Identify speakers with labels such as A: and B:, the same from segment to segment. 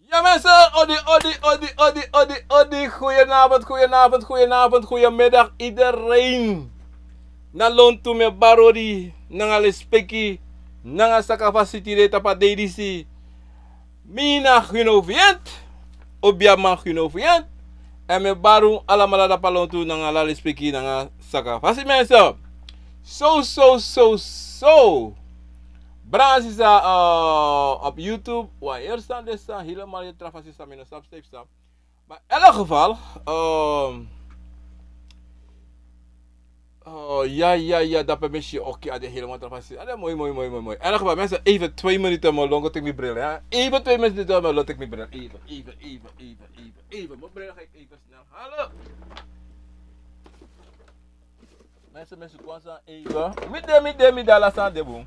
A: Ja mensen, odi. Goedenavond, goedemiddag iedereen. Nalontu me barori, nangale speki, nanga sakafasiti de tapa dedisi. Mina ginovient, obiama ginovient. En me baru alamala da palontu nanga speki nanga sakafasi mensen. So. Brand is op YouTube, waar eerst staan dus helemaal je traf als je staat met een stap. Maar in elk geval, ja, dat ben je ook aan de helemaal traf als je. Mooi. In elk geval, mensen, even 2 minuten maar lang, ik mijn bril, ja. Even 2 minuten maar lang, ik mijn bril. Even. Mijn bril ga ik even snel halen. Mensen, kwamen aan even. Met de la staan de boom.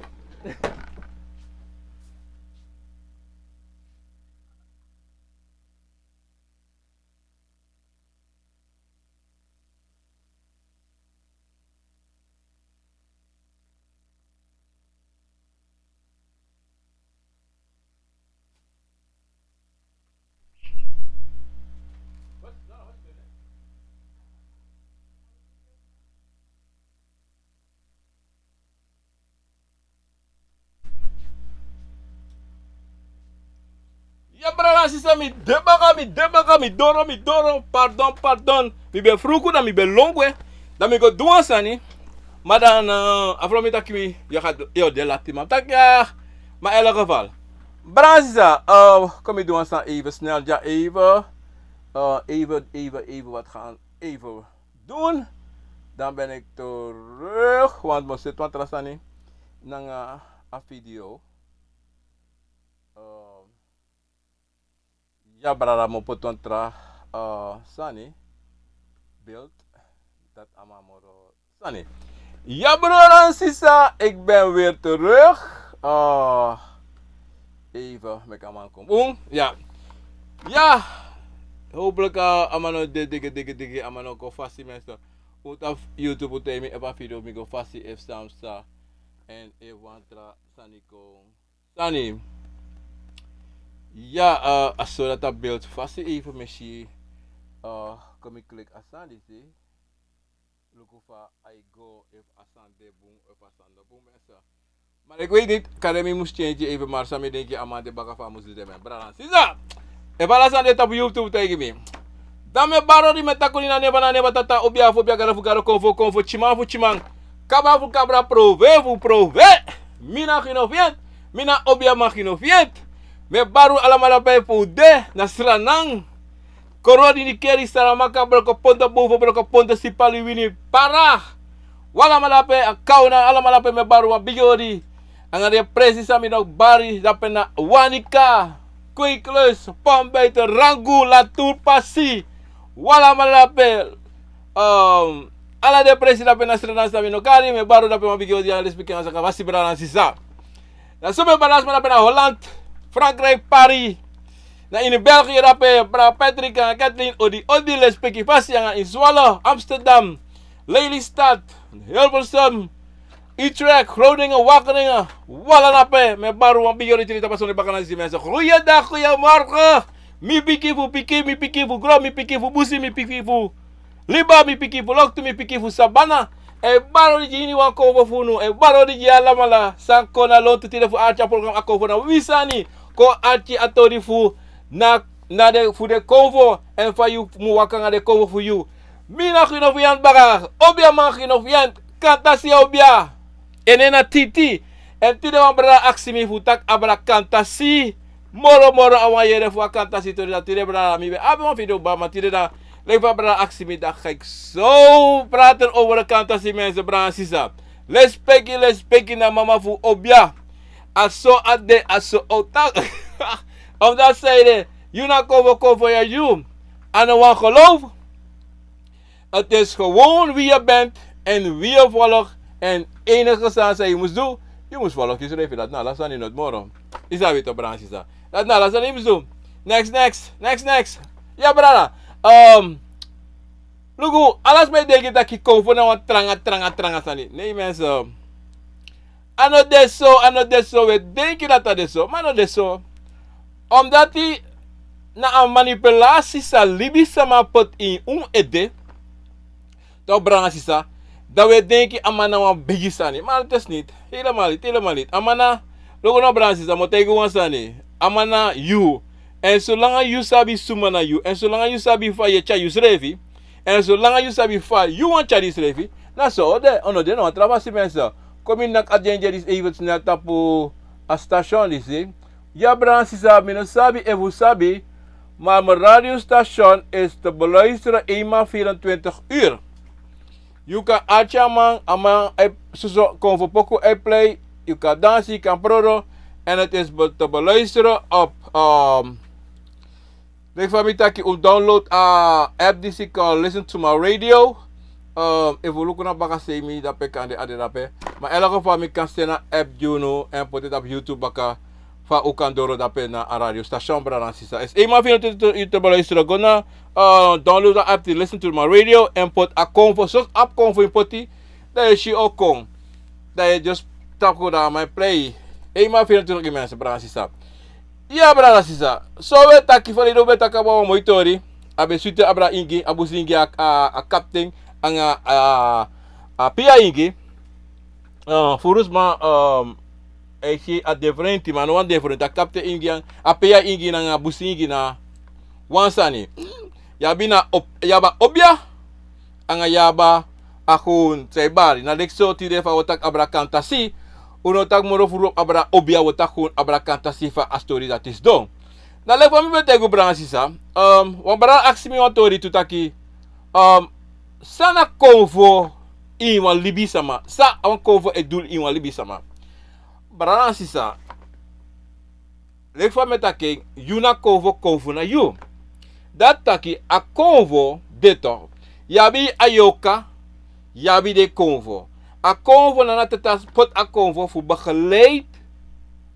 A: Ja, brada, sisa mi doro, pardon. Mi ben fruku dan mi ben longwe. Dan mi go doen sani. Maar dan, afro mi takimi, je gaat, de laat man. Tak ja, maar in elk geval. Brada, sisa, kom ik doen san even snel, ja, even, wat gaan even doen. Dan ben ik terug, want we zitten wat rasani, nang een video. Ja, brada, mo poton tra sani beeld dat amamoro sani. Ja, broer sisa, ik ben weer terug. Even met aman kom. Ja, hopelijk amano de amano ko fasi mensen. Uit af YouTube uit me even video me go fasi if samsa en ewantra sani ko sani. Ja, als zo dat beeld vast even misschien kom ik klik asan die zie. Look of I go if asan de boom of asan de boom mensen. Maar ik weet niet, kan ik me moest change even maar samen denk je aan de bakken van moest de mijn brada. Sisa, even asan dit op YouTube tegen me. Dan me baro die met takolina neba tata obia gara konvo chimang. Kabra prove. Mina ginovient, mina obia maginovient. Me baru alamala pe pude na sranang. Korodi ni keri saramaka broko ponta bovo broko ponta si paliwini para. Wala malape akau na alamala pe me baru abigori. Angare presi sami nog bari dape na wanika. Kuiklus pambeter rangu latur pasi. Wala malape ala de presi dape na sranang sami no kari me baru dape mabigori ang speaking asa kawasi beranan sisa. Na sume balas malape na Holland. Frankrijk, Paris. In België rapen Patrick en Kathleen Odi les peki fasi in Zwolle, Amsterdam, Lelystad, Hilversum, Utrecht, Groningen, Wageningen. Wala nape, me baru wan bigori cerita pas on bakal nasi mensen. Goeiedag, goeiemorgen. Mi pikifu piki, mi pikifu gro, mi pikifu busi, mi pikifu liba, mi pikifu loktu, mi pikifu sabana. E baro di jini wan kovo funu, e baro di jala mala sanko na lontu tide fu archa program akovo na wisani. Ko archi atori fu na de fu de konvo en fa yu mu wakanga de konvo fu yu. Mina gino fiant baga, obia man gino fiant, kantasi obia. Enena titi, en tide wan bra aksi mi fu tak abra kantasi. Moro awan yere fu kantasi tori da tide bra mi be. Abe wan video ba ma tide da leef bra aksi mi da ga ik zo praten over de kantasi mensen bra sisa. Let's peki na mama fu obia. Aso otak. Omdat zeiden, je na komen voor je. En dan wat geloof. Het is gewoon wie je bent en wie je volgt. En enige zaak je moest doen. Je moest volgen. Je schreef dat. Nou, laat staan in het morgen. Is dat weer te branchen. Dat nou, laat staan in doen. Next. Ja, brada. Lugu, alles mij denken dat ik kom voor nou tranga sani. Nee, mensen. Ano deso, we denken dat is zo, maar no deso. Omdat die na a manipulatie sa libi sama pot in ede, dan branga sisa, dat we denken amana wan bigi sani. Maar het is niet. Helemaal niet. Amana, logo na branga sisa, mo tegen wan sani. Amana you. En zolang you sabi sumana you, en zolang you sabi fa je cha you srevi, en zolang you sabi fa you wan cha di srevi, na so de, ono de no travasi mensen. Kom in nak adjenje even snel tapu a station disi. Ja branga sisa, mino sabi en vous sabi, maar mijn radiostation is te beluisteren eenmaal 24 uur. Je kan atjaman, amang, kon voor poco play, je kan dansen, je kan prodo. En het is te beluisteren op, ik van mij dat je download app die je kan listen to my radio. Even look naar bakase mi dat kan de aderape. Maar in elk geval, ik kan stenen app Juno en put het op YouTube baka. Fa ukandoro dape na a radio station brana sisa. Es eenmaal 24 uur te beluisteren. Go na download de app to listen to my radio en put a convo. Zoals app convo in poti. Dat je ook kon. Dat je just tap go daar mijn play. Eenmaal 24 uur mensen brana sisa. Ja brana sisa. So we taki van die dobe takaba wa moitori. Abe suite abra ingi. Abu singi a captain. Anga a pia ingi. Furus ma a different man one different a kapte ingian a peya ingi na busi ingi na wansani yabina yaba obia anga yaba akun sebari na lekso tire fa otak abra kantasi uno tak moro furo abra obia otakun abra kantasi fa a story that is done na lek fami bete go branga sisa wan bara aksimi wan tori tutaki sana konvo in wan libi sama sa wan konvo e dul in wan libi sama brana sisa lek fa metake yuna konvo na you dat taki a konvo deto yabi ayoka yabi de konvo a konvo na natata pot a konvo fu begeleid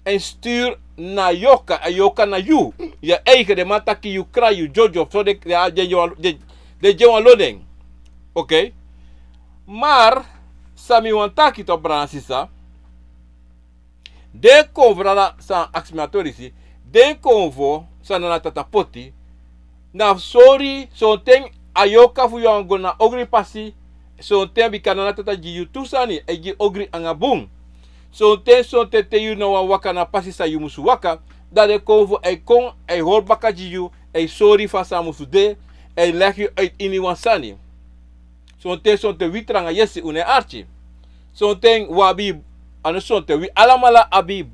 A: en stuur na yoka ayoka na you je eigen de mataki you kry you jojo so de jewan loading oké maar sami wantaki to brana sisa de convo na san aximatorisi, de convo san na tatapoti, na sorry, so ten ayoka fu yongo na ogri pasi, so ten bikana na tata ji yutusani, e ji ogri angabung. So ten te yu na waka na pasi sa yu musu waka, da de convo e kon, e horbaka ji yu, e sorry fa sa musu de, e leg yu uit ini wansani. So ten witranga yesi une archi. So ten wabi ano sonte wi alamala abi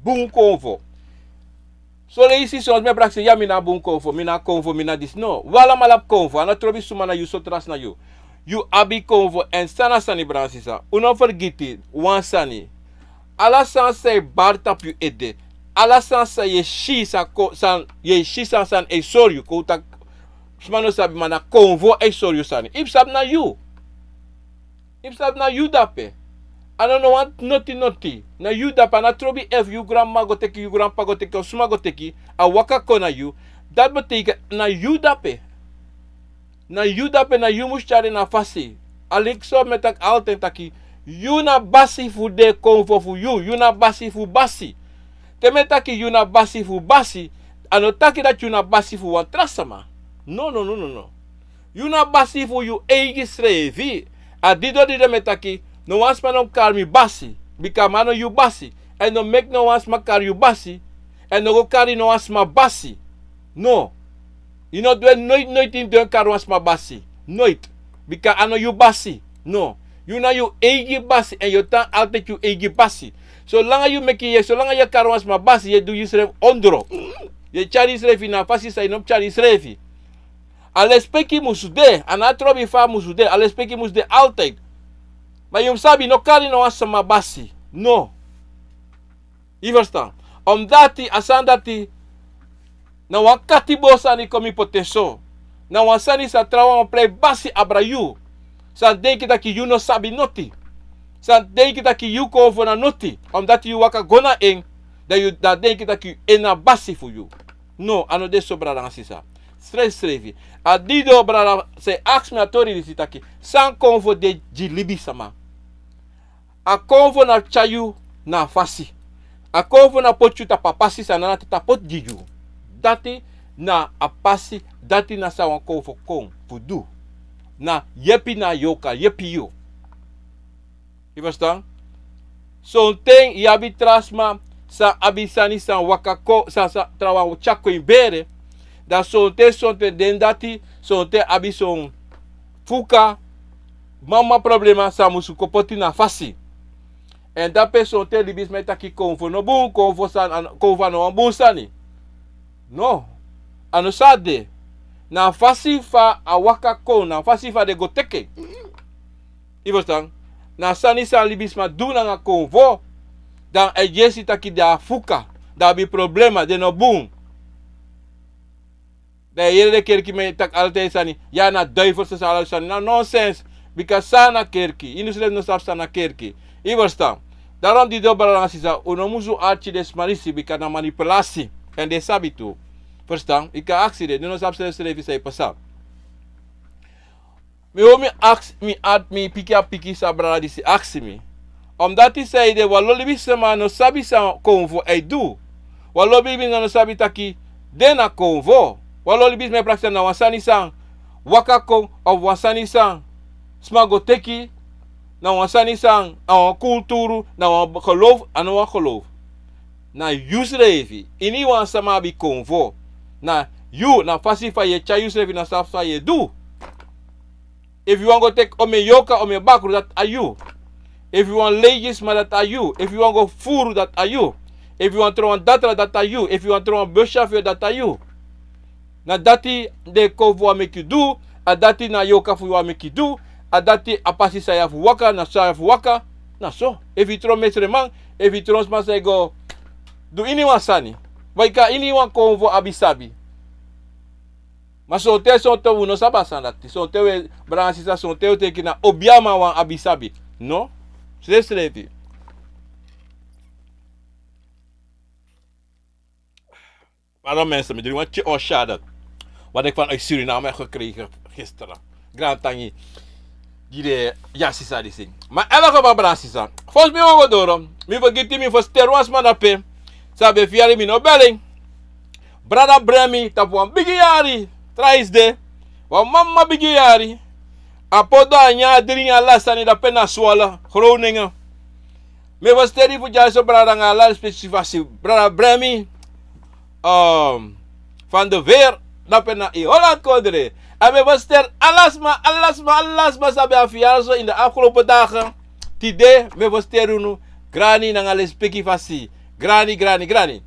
A: bun konvo so le isi so me brakse ya mina bun konvo mina dis no wala mala konvo ana trobi sumana you so tras na you abi konvo en sana sani bransisa uno forgiti wan sani ala san se bartap you ede ala san se ye shisa ko san ye shisa san e soryu ko tak smano sabi mana konvo e soryu sani ipsab na you dape I don't know what noti. Na you da pa na trobi if you grandma go teki, you grandpa go teki, of suma go teki, a waka kona you. Dat betekent na you dape. Na you moest chari na fasi. Alik so metak altijd taki. You na basi fu de konvo fu you. You na basi fu basi. Te metaki you na basi fu basi. Ano taki dat you na basi fu wan trasama. No. You na basi fu you eigi srevi. A dido metaki. No wans man om kar mi basi. Bika mano you basi. En no make no wans ma kar you basi. En no go kari no wans ma basi. No. You know do nooit in doen kar wans ma basi. Nooit. Bika ano you basi. No. You na you egi basi. En you tan altijd you egi basi. Zolang you make ye, zolang je kar wans ma basi, je doe je schrijf ondro. Je chari schrijf na fasi sa inom chari schrijf. Alles peki musude. Anatrobi fa musude. Alles peki musude altijd. Maar je sabi no kari no asa mabasi. No. Je verstaan? Omdat die asandati na wakati bosa ni komi potenso. Na wansani sa trawa play basi abrayu. San denki dat you no sabi noti. San denki dat you ko na noti. Omdat you waka gona eng. Dat denki dat you ena basi for you. No, ano de sobra dan sisa. Strevi. Adido brada se ask me atori disitaki. San konvo de jilibi sama. A konvo na chayu na fasi. A konvo na pochu ta papasi sanana ta pot jiju. tati na apasi dati na sawan ko for kon pudu na yepi na yoka yepi yo. Je verstaan? Zo'n ting yabi trasma sa abisani sa wakako sa trawa chako imbere da zo'n te den dati zo'n te abi zo'n fuka mama problema sa musu kopoti na fasi. En dat persoon te libis met taki konvo no bun konvo san konvo no bun sani. No. Ano sade na fasi fa awaka ko na fasi fa de goteke. Je verstaan? Na sani san libis ma doen nga konvo dan e jesi taki da fuka da bi problema de no bun. De hele kerki me tak altijd sani ja na duivelse sala sani na nonsense because sana kerki inusle no sap sana kerki. Je verstaan? Daarom die dobbelaars is uno musu archi des marisi bika na manipulasi en de sabitu. Verstaan? Ik kan actie de no sap schrijven sei pasa. Me o mi piki sabra disi actie mi. Omdat hij zei de walolibi sema no sabi sa konvo ei du. Walolibi no sabi taki dena konvo. Walolibi me praksa na wasani sang wakako of wasani sang smagoteki na wasani sang aan kulturu na wan geloof aan wan geloof. Na yusrevi ini wan sama bi konvo. Na you na fasi fa ye cha yusrevi na safa ye du. If you want to take ome yoka ome bakru that are you. If you want ladies ma that are you. If you want go furu that are you. If you want to run datra that are you. If you want to run bushafio that are you. Na dati de konvo wa make you do. A dati na yoka fu wa make you do. A dati apasi sa ya fu waka na sa ya fu waka. Na so. If you tron mesre man. If you tron ma say go. Do iniwan sani. Waika iniwan konvo abisabi. Mas sote sote uno sabasan dati. Sote we bransisa sote we teki na obiama wan abisabi. No? Slepi. Waarom mensen me doen? Want je dat. Wat ik van uit Suriname heb gekregen gisteren. Grand Tangi. Die de jasisa die zin. Maar elke van bransisa. Volgens mij gaan we door. Mi vergeet me voor sterwas man op. Sabe fiari mi no belling. Brada Bremi tapuan bigiyari. Trais de. Wa mama bigiyari. Apoda anya dringa lasani da pena swala. Groningen. Me was teri voor jou zo brada ngala specificatie. Brada Bremi. Van de weer. Da pena i Holland kodre. En me was ter alasma sabi afiazo in de afgelopen dagen. Tide me was terunu. Grani ngala specificatie. Grani.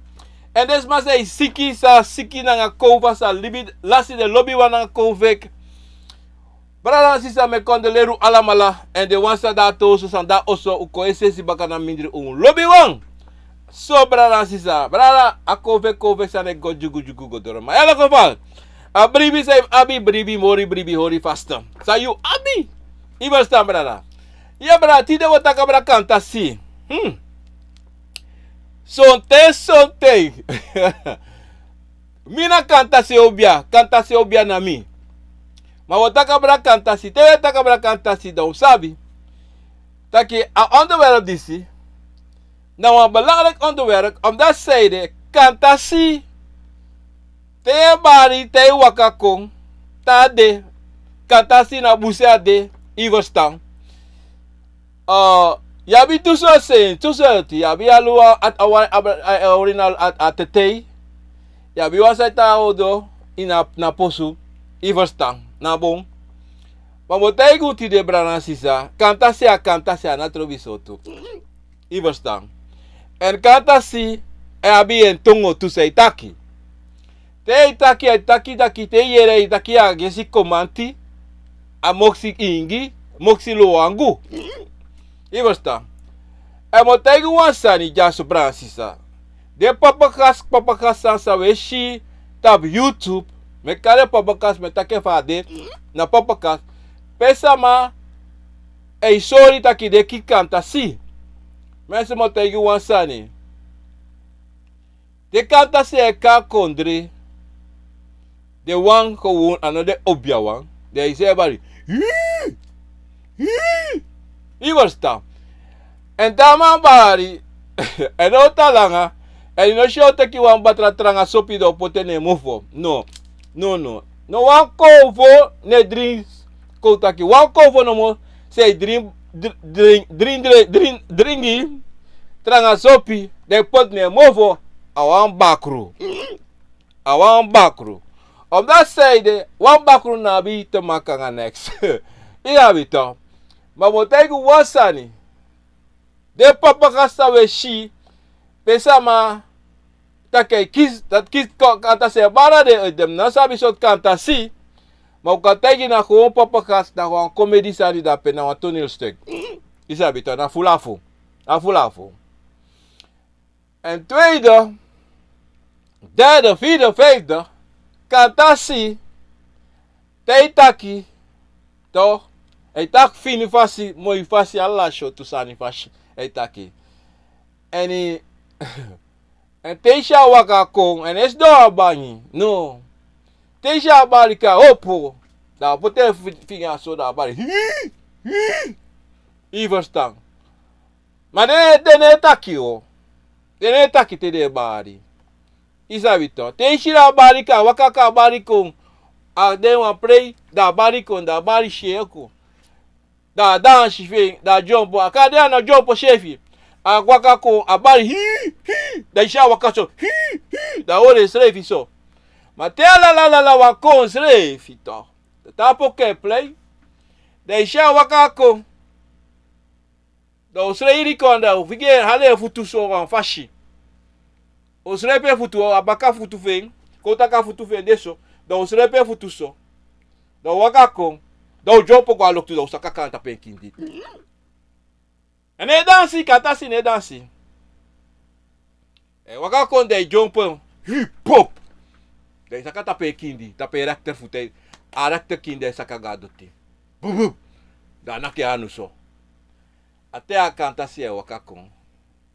A: En des maar zei siki na kova sa libid lasi de lobby wana kovek. Brada sisa me kondeleru alamala en de wansa da toso san da oso uko esesi bakana mindri lobby wan. So brada sisa, brada a kovek sa ne go jugu godoro. Maar in elk geval, a bribi say abi bribi mori bribi hori faster. Sa you abi. Iverstaan brada. Ja brada, tide wata kabra kanta si. Sonte. Mina kanta se obia na mi. Maar wat takabra kanta si, te takabra kanta si dan sabi. Taki a onderwerp disi. Nou een belangrijk onderwerp, omdat zij de kanta si. Te bari te wakakong. Ta de. Kanta si na busia de. Iverstaan. Yabi tuso yabi alua at original at tetei. Yabi wasa ta odo ina na posu iverstaan na bom. Maar wat ik goed idee brana sisa, kanta si na trovisoto. Iverstaan. En kanta si yabi en tongo tusei taki. Te taki te yere taki a gesi komanti a moksi ingi, moksi loangu. Iverstaan. En wat ik wansa ni jaso bransisa. De papakas sansa weshi tab YouTube. Me kare papakas me take fade na papakas. Pesa ma sorry taki de ki kanta si. Mensen wat ik wansa ni. De kanta si e ka kondre. De wan gewoon anode obia wan. De is everybody. Iverstaan. En dama bari. En ota langa. Ele não show que wan batra tranga sopi do potene mofo. No. No wan kovo ne drink kota ki. Wan kovo no mo say drink tranga sopi de potene mofo awan bakru. Awan bakru. Op dat zijde, wan bakru na bi te maken next. Iya bito. Maar wat ik wasani. De papa gasta we shi. Pesama dat kies kanta se bara de dem na sabi soort kanta si. Maar ook kan tegen na gewoon papa gast na gewoon comedy sari dat pe na een toneelstuk. Isa bito na fulafu. Na fulafu. En tweede, derde, vierde, vijfde. Kantasi, teitaki, toch? Eitak fini fasi, moi fasi alla show tu sani fasi, eitaki. En teisha waka kong, en es do abani, no. Teisha abalika opo, da pote finga so da abali, Iverstang. Maar dene taki o, dene taki te de bari. Isabito, teishira barika, wakaka barikong, a de wan play, da barikong, da bari sheko. Da dansi fe, da jumpo, a kade na jumpo chefi. A wakako, a bari da isha wakaso, da ore srefi so. Ma te la wakon srefi to. Ta poke play, da isha wakako. Da osreiri konda, ufige hale futu so wan fashi. Osrepe futu abaka futu fen, kotaka futu fen deso, da osrepe futu so. Da wakako, da ojopo kwa loktu da osaka kanta pen kindi. Ene dansi katasi ne dansi. Wakako de jumpo, hip hop. Da sakata pen kindi, ta pe rector futu, a rector kindi sakagado ti. Bub. Da nake anu so. Até a kantasi wakako.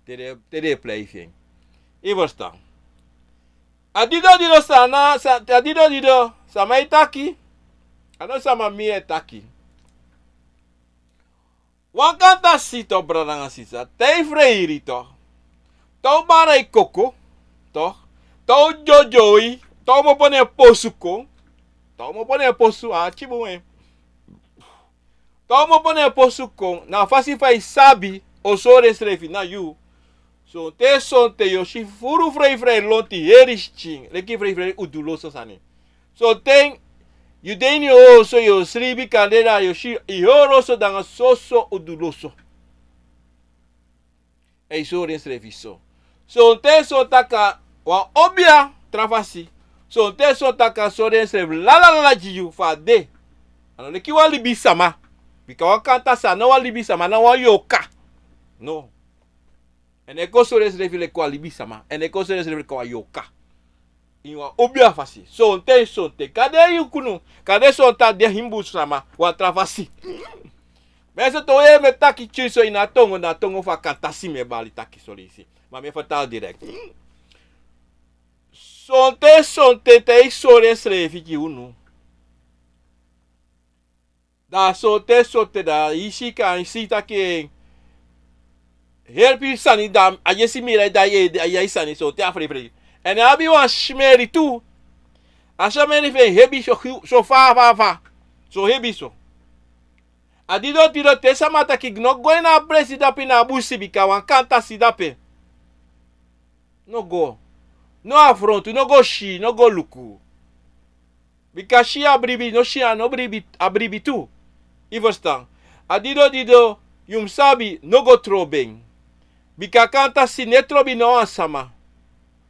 A: Tere play fen. Iverstang. Adido sana, adido sama itaki. Ano sama mie taki. Wakanta sito braranga sisa, tei freiri to. To bara ikoko, to. To jojoi, to mo pone posuko. To mo pone posu chibume. To mo pone posuko, na fasi fai sabi, osore srefi na you. So te son te yoshi furu frei lonti heristing. Leki frei uduloso sani. So ten you deni so yo sribi kandela yoshi ihoroso danga soso uduloso. E so ren srefiso. So te son taka wa obia trafasi. So te son taka so ren srefi la jiu fa de. Ano leki wa libi sama. Bika wa kanta sa na wa libi sama na wa yoka. No. En eko sore srefile kwa libisama. En eko sore srefile kwa yoka. Iwa obia fasi. Sonte. Kade yukunu. Kade sonta de himbu sama. Wa trafasi. Mese toye me taki chiso ina tongo na tongo fa kantasi me bali taki solisi. Ma me fatal direct. Sonte te sore srefiki unu. Da sonte da ishika isita ke helpi sani da ayesi mira da ye sani so te afre. En abi wan shmeri tu. A shmeri fe hebi so fa. So hebi so. Adido tiro te samata ki no go na presida pina busi bika wan kanta sidape. No go. No affront, no go shi, no go luku. Bika shi abribi, no shi no abribi tu. Iverstaan. Adido dido yum sabi no go trobeng. Bika kanta si netrobi no ansama.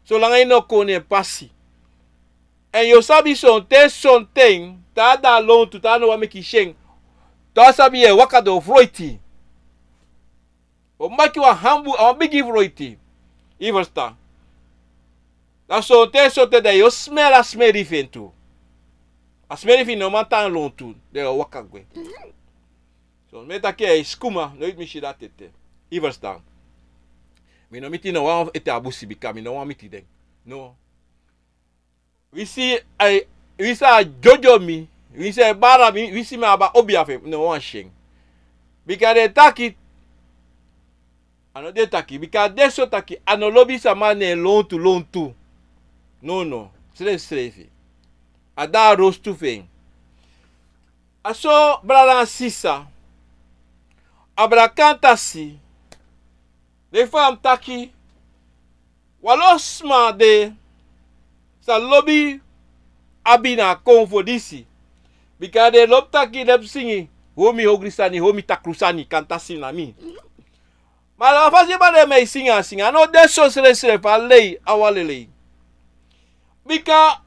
A: So lang no kone pasi. En yo sabi son ten ta da lon tu ta no wa meki sheng. Ta sabi e wakado vroiti. O maki wa hambu a bigi vroiti. Iversta. Da son te da yo smeri fentu. A smeri fin no matan lon tu de wakagwe. So meta ke skuma no it mishi dat tete. Iversta. Mi no miti no wa ete abusi bika mi no wa miti den. No. We see jojo mi. We say bara mi. We see me aba obi afe. No one sheng. Because they take it. Ano de taki. Because deso taki. Ano lobby sama ne lontu. No. Strefi. Ada rostu fen. Aso brala sisa. Abra kantasi. De fam taki. Walosma de. Sa lobby. Abina konfodisi. Because de lob taki lep singi. Homi hogrisani, homi takrusani. Kantasi na mi. Mas a fazer para me singa. Não deixa se falei awalele. Bika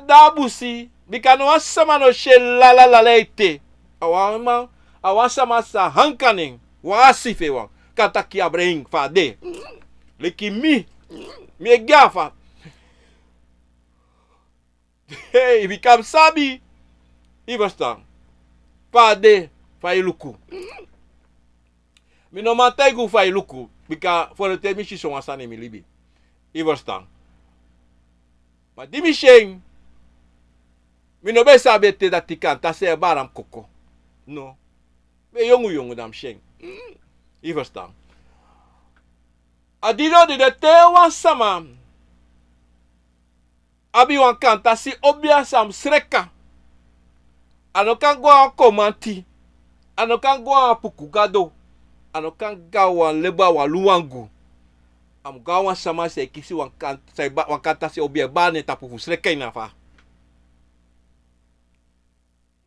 A: dabusi. Bika no asama no she la leite. Awasama sa hankaning. Wasife wan. Kata ki abreng fade. Leki mi gafa. Hey, bika sabi. Ibastan. Fade failuku. Mi no manteigo fai luku. Bika for te mi son asane mi libi. Ivostan. Ma di mi shen. Mi no be sabe te da tikanta se baram koko. No. Be yongu dam shen. Ivostan. Adiro de te wan sama. Abi wan kanta si obia sam sreka. Ano kan gwa komanti. Ano kan gwa pukugado. Ano kan gawan leba waluangu. Am gawan sama se kisi wankanta se obia bane tapu fusreka inafa.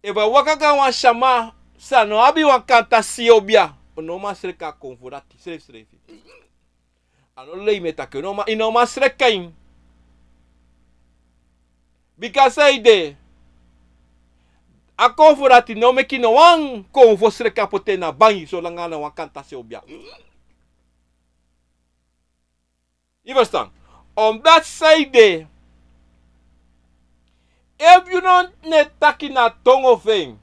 A: Eba waka gawan sama sa no abi wankanta si obia. Ono ma sreka konfurati srefi. Ano lei metake no ma sreka in. Because ide a konfurati no meki no wan konfo sreka pote na bangi so langana wankanta se obia. You understand? On that side, if you don't net taki na tongo thing,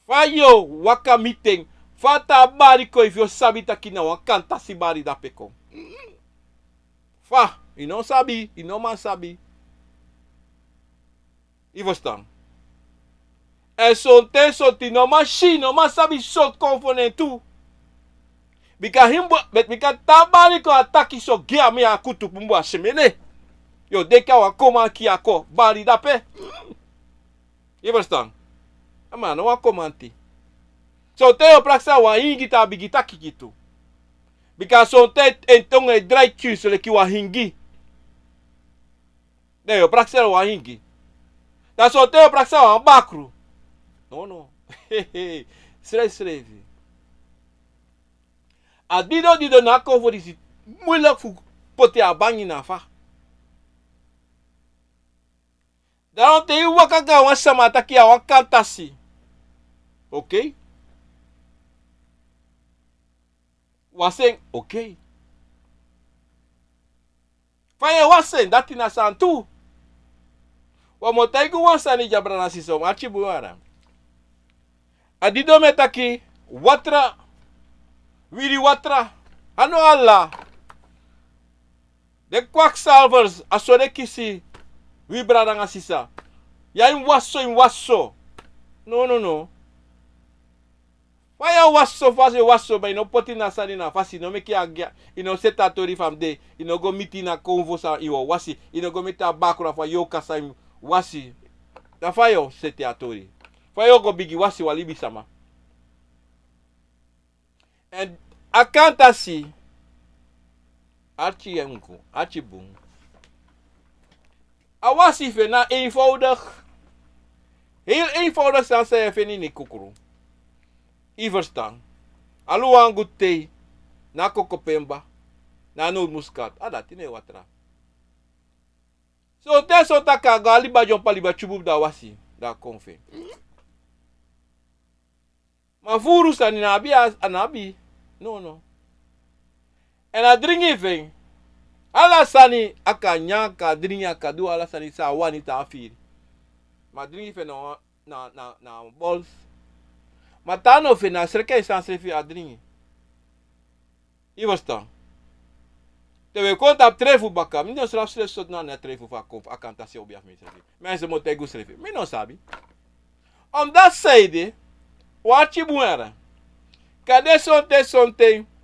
A: fayo waka meeting, fata bari ko if you sabi taki na wankanta si bari da peko. Fa, you know sabi, you know man sabi. You understand? E son te soti no ma shi no ma sabi shot component tu. Bika himbo bet bika tabari ko ataki so gia mi akutu pumbu asemele. Yo deka wa koma ki ako bari dape. You understand? Ama no wa komanti. So te o praksa wa hingi ta bigita kikitu. Bika so te entong e dry Q so le ki wa hingi. Ne o praksa wa hingi. Da so te o praksa wa bakru. No. Srevi. A dido na konvo disi moeilijk fu pote a bangi na fa. Daarom te waka ga wan sama taki a wan kantasi. Okay? Wasen, okay. Fanya wasen, dati na santu. Wa motaigu wasani jabrana sisom, achi buara. Adido metaki, watra, wiri watra, ano alla. De kwaksalvers, asone kisi, wibrada nga sisa. Ya in wasso. No. Faya wasso, ba ino poti na sani na fasi, no meki agya, ino seta tori fam de, ino go miti na konvo sa iwo wasi, ino go miti a bakura fa yoka sa wasi. Da fayo sete atori. Fayo go bigi wasi walibi sama. En akantasi, archi enku, archi boom. Awasi fe na eenvoudig. Heel eenvoudig staan ze even in die kukuru. Iverstaan. Aluangu thee. Na kokopemba. Na nootmuskaat. Dat is watra. So te so taka gali ba jompa liba chubub da wasi. Da konfe. Ma furu sani na anabi. No. En a dringi veng. Ala sani aka nyaka dringi aka du ala sani sa wani ta afiri. Ma dringi fe na balls. Ma tano fe na sreke san srefi a dringi. Iwasta. Te we conta trefu baka. Mi não sabe se sot na trefu fa konf akanta se obiaf mi srefi. Mensen mo tegu srefi. Mi não sabe. On that side, wachi buera. Cadê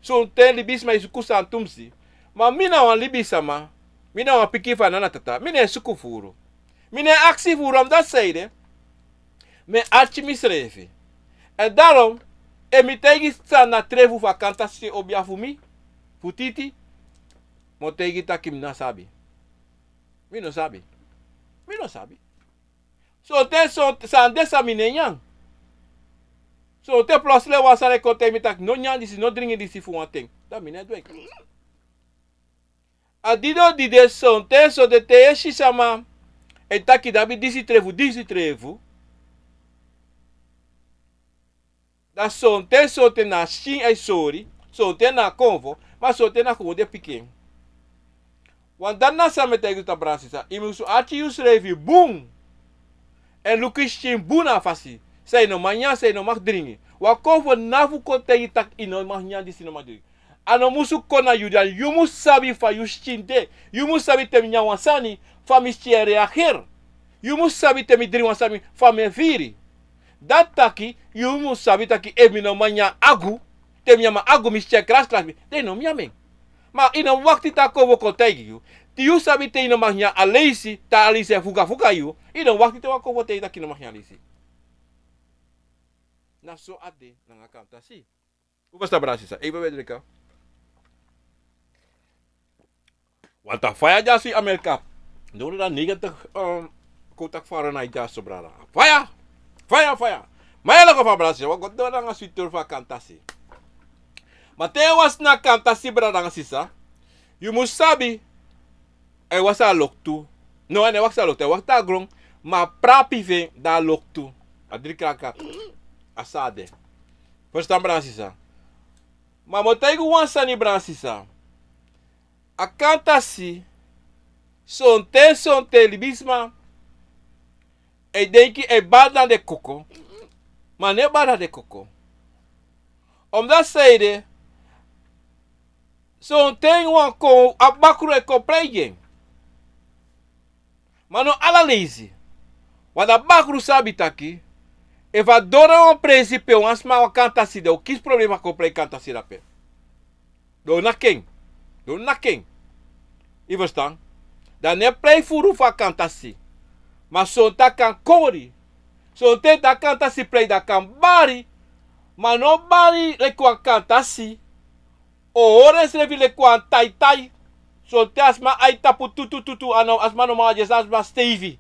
A: sonte libis mais kusantumsi. Ma mina wan libisa ma. Mina wan piki fanana tata. Mina suku furu. Mina actie furu om dat zeide. Me archi misrevi. En daarom, emitegi sta na trevu vakantasie obia fumi. Futiti. Motegi takim na sabi. Mi no sabi. Mi no sabi. So te san desa mine nyang. So te plus le wasare kote mi tak no nyang disi no dringi disi fu one thing. Da mine dwek. Adido dide son te so de te eshi sama. E taki dabi disi trevu. Da son te na shin e sori. Son te na convo. Mas son te na convo de pequeno. Want dan na sa metegu ta bransisa. Imusu achi yusrevi boom. En lukishin buna fasi. Sei no manhã, sei no mag dringi. Wa convo navu kote tak ino manhã disi no mag dringi. Ano musu kona yudan. Yumu sabi fa yushinte. Yumu sabi temi nyawansani. Fa mistie reagir. Yumu sabi temi dringi wansami. Fa me viri. Dat taki, yumu sabi taki emino manya agu, temyama agu mische kras mi. De no miamen. Ma ina wakti ta kovo kotegi yu. Ti yu sabi te ino manya alesi, ta alisi fuga yu. Ina wakti te wakovo te taki no manya alesi. Na so ade na ngakanta si. Hoe was dat brasisa? Even weer drinken. Want dat fire jasi Amerika. Door dat 90 kotak Fahrenheit jas sobrada. Fire! Fire. Mayala ko fa brasi, wag do nga situr fa kantasi. Mateo was na kantasi brada nga sisa. You must sabi e wasa loktu. No, ene wasa loktu, wakta grong ma prapi ven da loktu. Adri kraka asade. Verstaan brasisa. Ma motego wansa ni brasisa. A kantasi sonte libisma. E denki e bada de coco. Maar ne bada de coco. Omdat zeide. Zo'n ting wan ko abakru e koplejen. Maar no ala lazy. Want abakru sabi taki. E va dora un principe wan sma wan kantasi de. O kis problema koplej kantasi da pe. Do na king. I verstaan? Dan ne play furu fa kantasi. Mas son ta kan kori. Son te ta kanta si play da kan bari. Ma no bari le kwa kanta si. O ores le vi le kwa tai. Son te asma ai tapu tutu ano asma no ma jes asma Stevie.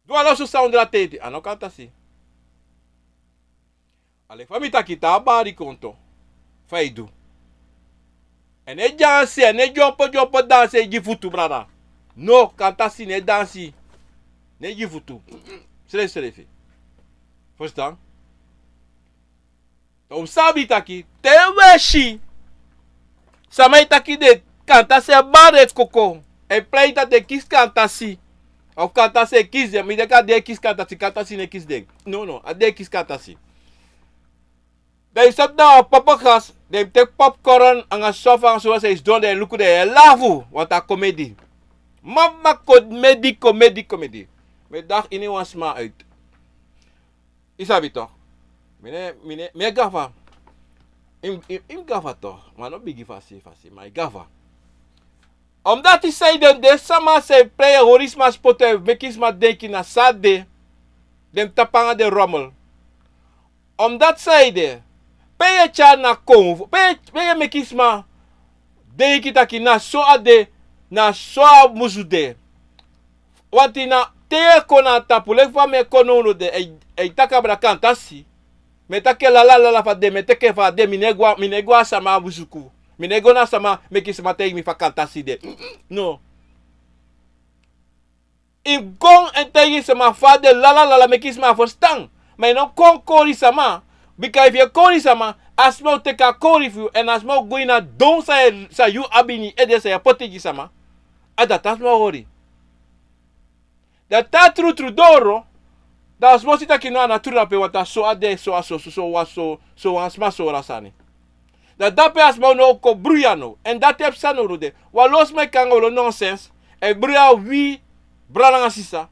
A: Do alo su sound la tete. Ano kanta si. Ale famita kita bari konto. Faidu. En e danse, en e jumpo danse e gifutu, brada. No, kantasi ne dansi. Ne gifutu. Srefi. Verstaan? Om sabi taki, te weshi. Samay taki de kantasi e bare koko. E pleita de kis kantasi. Of kantasi e kis de, mi de ka de kis kantasi ne kis de. No, a de kis kantasi. They sat down papakas, they take popcorn and a sofa and so is done they look there lavu wat a comedy. Mama comedy. Me dag in een sma uit. Isabi toch? Me gava. Im gava toch? Maar no bigi fasi, maar gava. Omdat hij zei dat de sama se play horisma spotte mekisma denki na sade. Dem tapanga de rommel. Omdat zei de peye cha na konvo. Peye mekisma. Denki taki na so ade. Na so muzude. Wanti na te kona tapu. Lek fa me kono de. E takabra kantasi. Me take la fa de. Me teke fa de. Minegwa sama muzuku. Minego na sama mekisma te mi fa kantasi de. No. Im gong en tegi sama fa de la mekisma verstaan. Maar no kon kori sama. Because if you kori sama, asmo te ka kori fu en asmo goina don sa you abini ede sa potegi sama. Ada tasmo hori. Da ta tru doro. Da asmo sita kino natura pe wata so ade so asma so rasani. Da dape asmo no ko bruyano. En dat heb sanoro de. Walos me kangolo nonsense. E bruya wi brana sisa.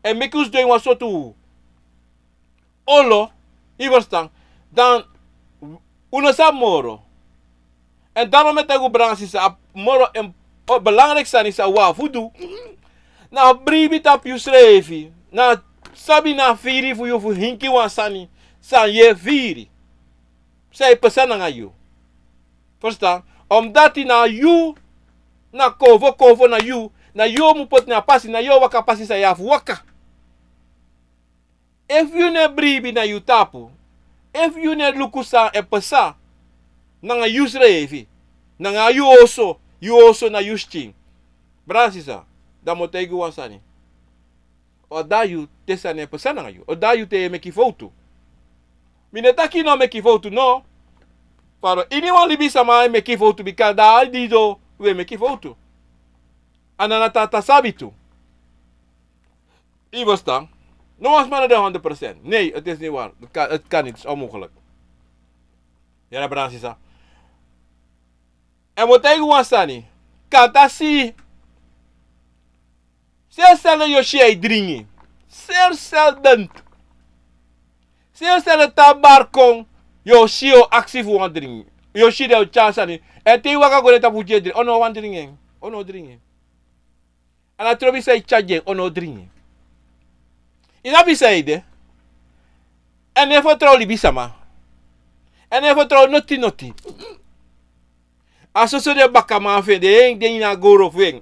A: En mekus doing wasotu. olo, je verstaan, dan uno sa moro. En daarom met de branche is moro en belangrijk zijn is wa fudu. Na bribi tap you schreef, na sabi na firi fu you fu hinki wan sani, san je firi. Zij persoon aan you. Verstaan? Omdat hij na you, na kovo na you mu pot na pasi, na you waka pasi sa yafu waka. If you ne bribi na you tapu, if you ne lukusa e pesa, na you schreef, na you also na you sting. Brasisa, da motegu wan sani. O da you tesa ne pesa na you, o da you te meki foto. Minetaki no meki foto no. Para anyone libi sama meki foto because da dido we meki foto. Ananata sabi tu. I was dan. No was maar de 100%. Nee, het is niet waar. Het kan niet, het is onmogelijk. Ja, dat branche is dat. En wat ik wil zeggen, katasi. Zeer zelden je shea drinken. Zeer zelden. Zeer zelden tabarkong. Yo shio actief wan drinken. Yo shio de chance ani. En te waka go leta buje drinken. Ono wan drinken. Ono drinken. En a trobi say charge ono drinken. Ina bi say de. En even trouw libi sama. En even trouw noti. Aso so de bakama fe de eng de ina goro fe.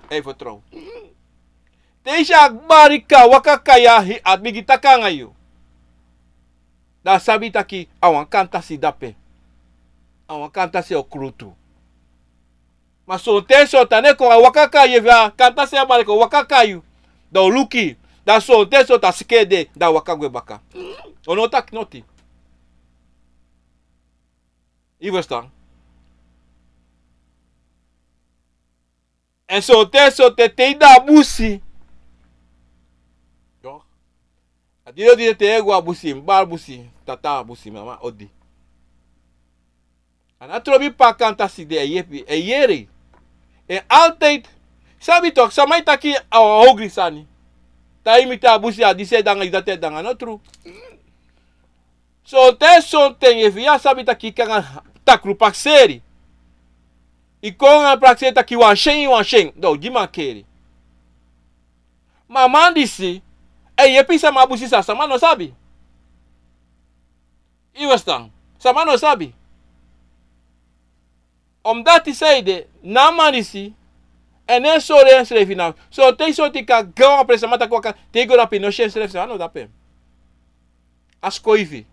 A: Even trouw. Teisha barika wakakaya hi admigi takanga yo. Da sabi taki awan kanta si dape. Awan kanta si okrutu. Ma so te so tane ko wakaka ye via kanta si abale ko wakaka yu. Da luki. Da so te so ta skede da wakagwe baka. Ono tak noti. I verstaan. En so te da busi. Adiyo di te ego abusi, mbar busi, tata abusi mama odi. Ana trobi pa kanta si de yepi, yere. En altijd, sabi toch, samay taki hogri sani. Ta imita abusi a dise danga idate danga no true. So ten yefi ya sabi taki kanga takru pakseri. Ikonga pakseri taki wan shen, do jima keri. Mama disi, je pisa mabusi sa sama no sabi. I verstaan. Sama no sabi. Omdat hij zeide, na manisi, en een sore en schreef nou. So te so ti ka gawa presa mata kwa ka te go rapi no shen schreef sa no dape. Askoivi.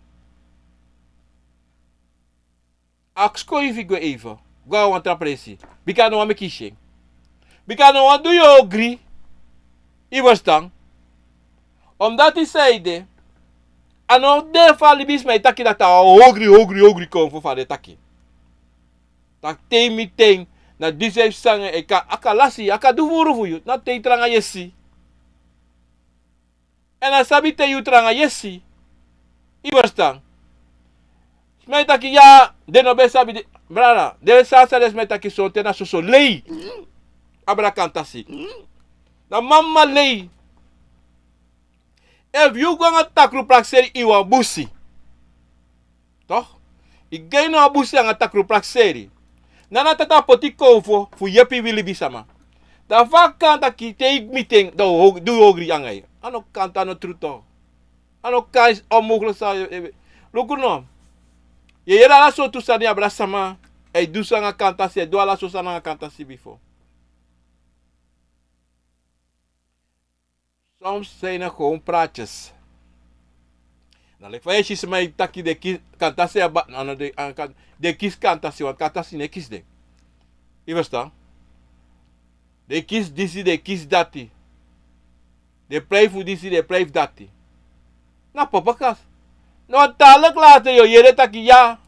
A: Askoivi go even. Go want tra presi. Bika no ame kishen. Bika no want do you agree? I verstaan. Omdat hij zeide, ano de fali bis mij taki dat hogri kom voor fali taki. Tak te meteen na dise sange aka lasi aka du vuru fu na te tranga yesi. En asabi te yu tranga yesi. I verstaan. Mij taki ja de no be sabi de brara de sa des mij taki so te na so lei. Abra kantasi. Na mama lei. If you go nga takru prakseri iwa busi. Toch? Ik ga no busi nga takru prakseri. Nana tata poti kovo fu yepi wili bisama. Da vakanta ki te meeting do hogri angai. Ano kanta no truto. Ano kais onmogelijk sa. Luku no. Ye yera la so tu sani abra sama. E du sa nga kanta si do ala so sa nga kanta si before. Soms zijn er gewoon praatjes. Dan lijkt je mij taki de kantasi de kies kantasi want kantasi ne kies de. Je verstaan? De kies disi de kies dati. De play voor disi de play dati. Na papa kas. No talak later yo yere taki ya.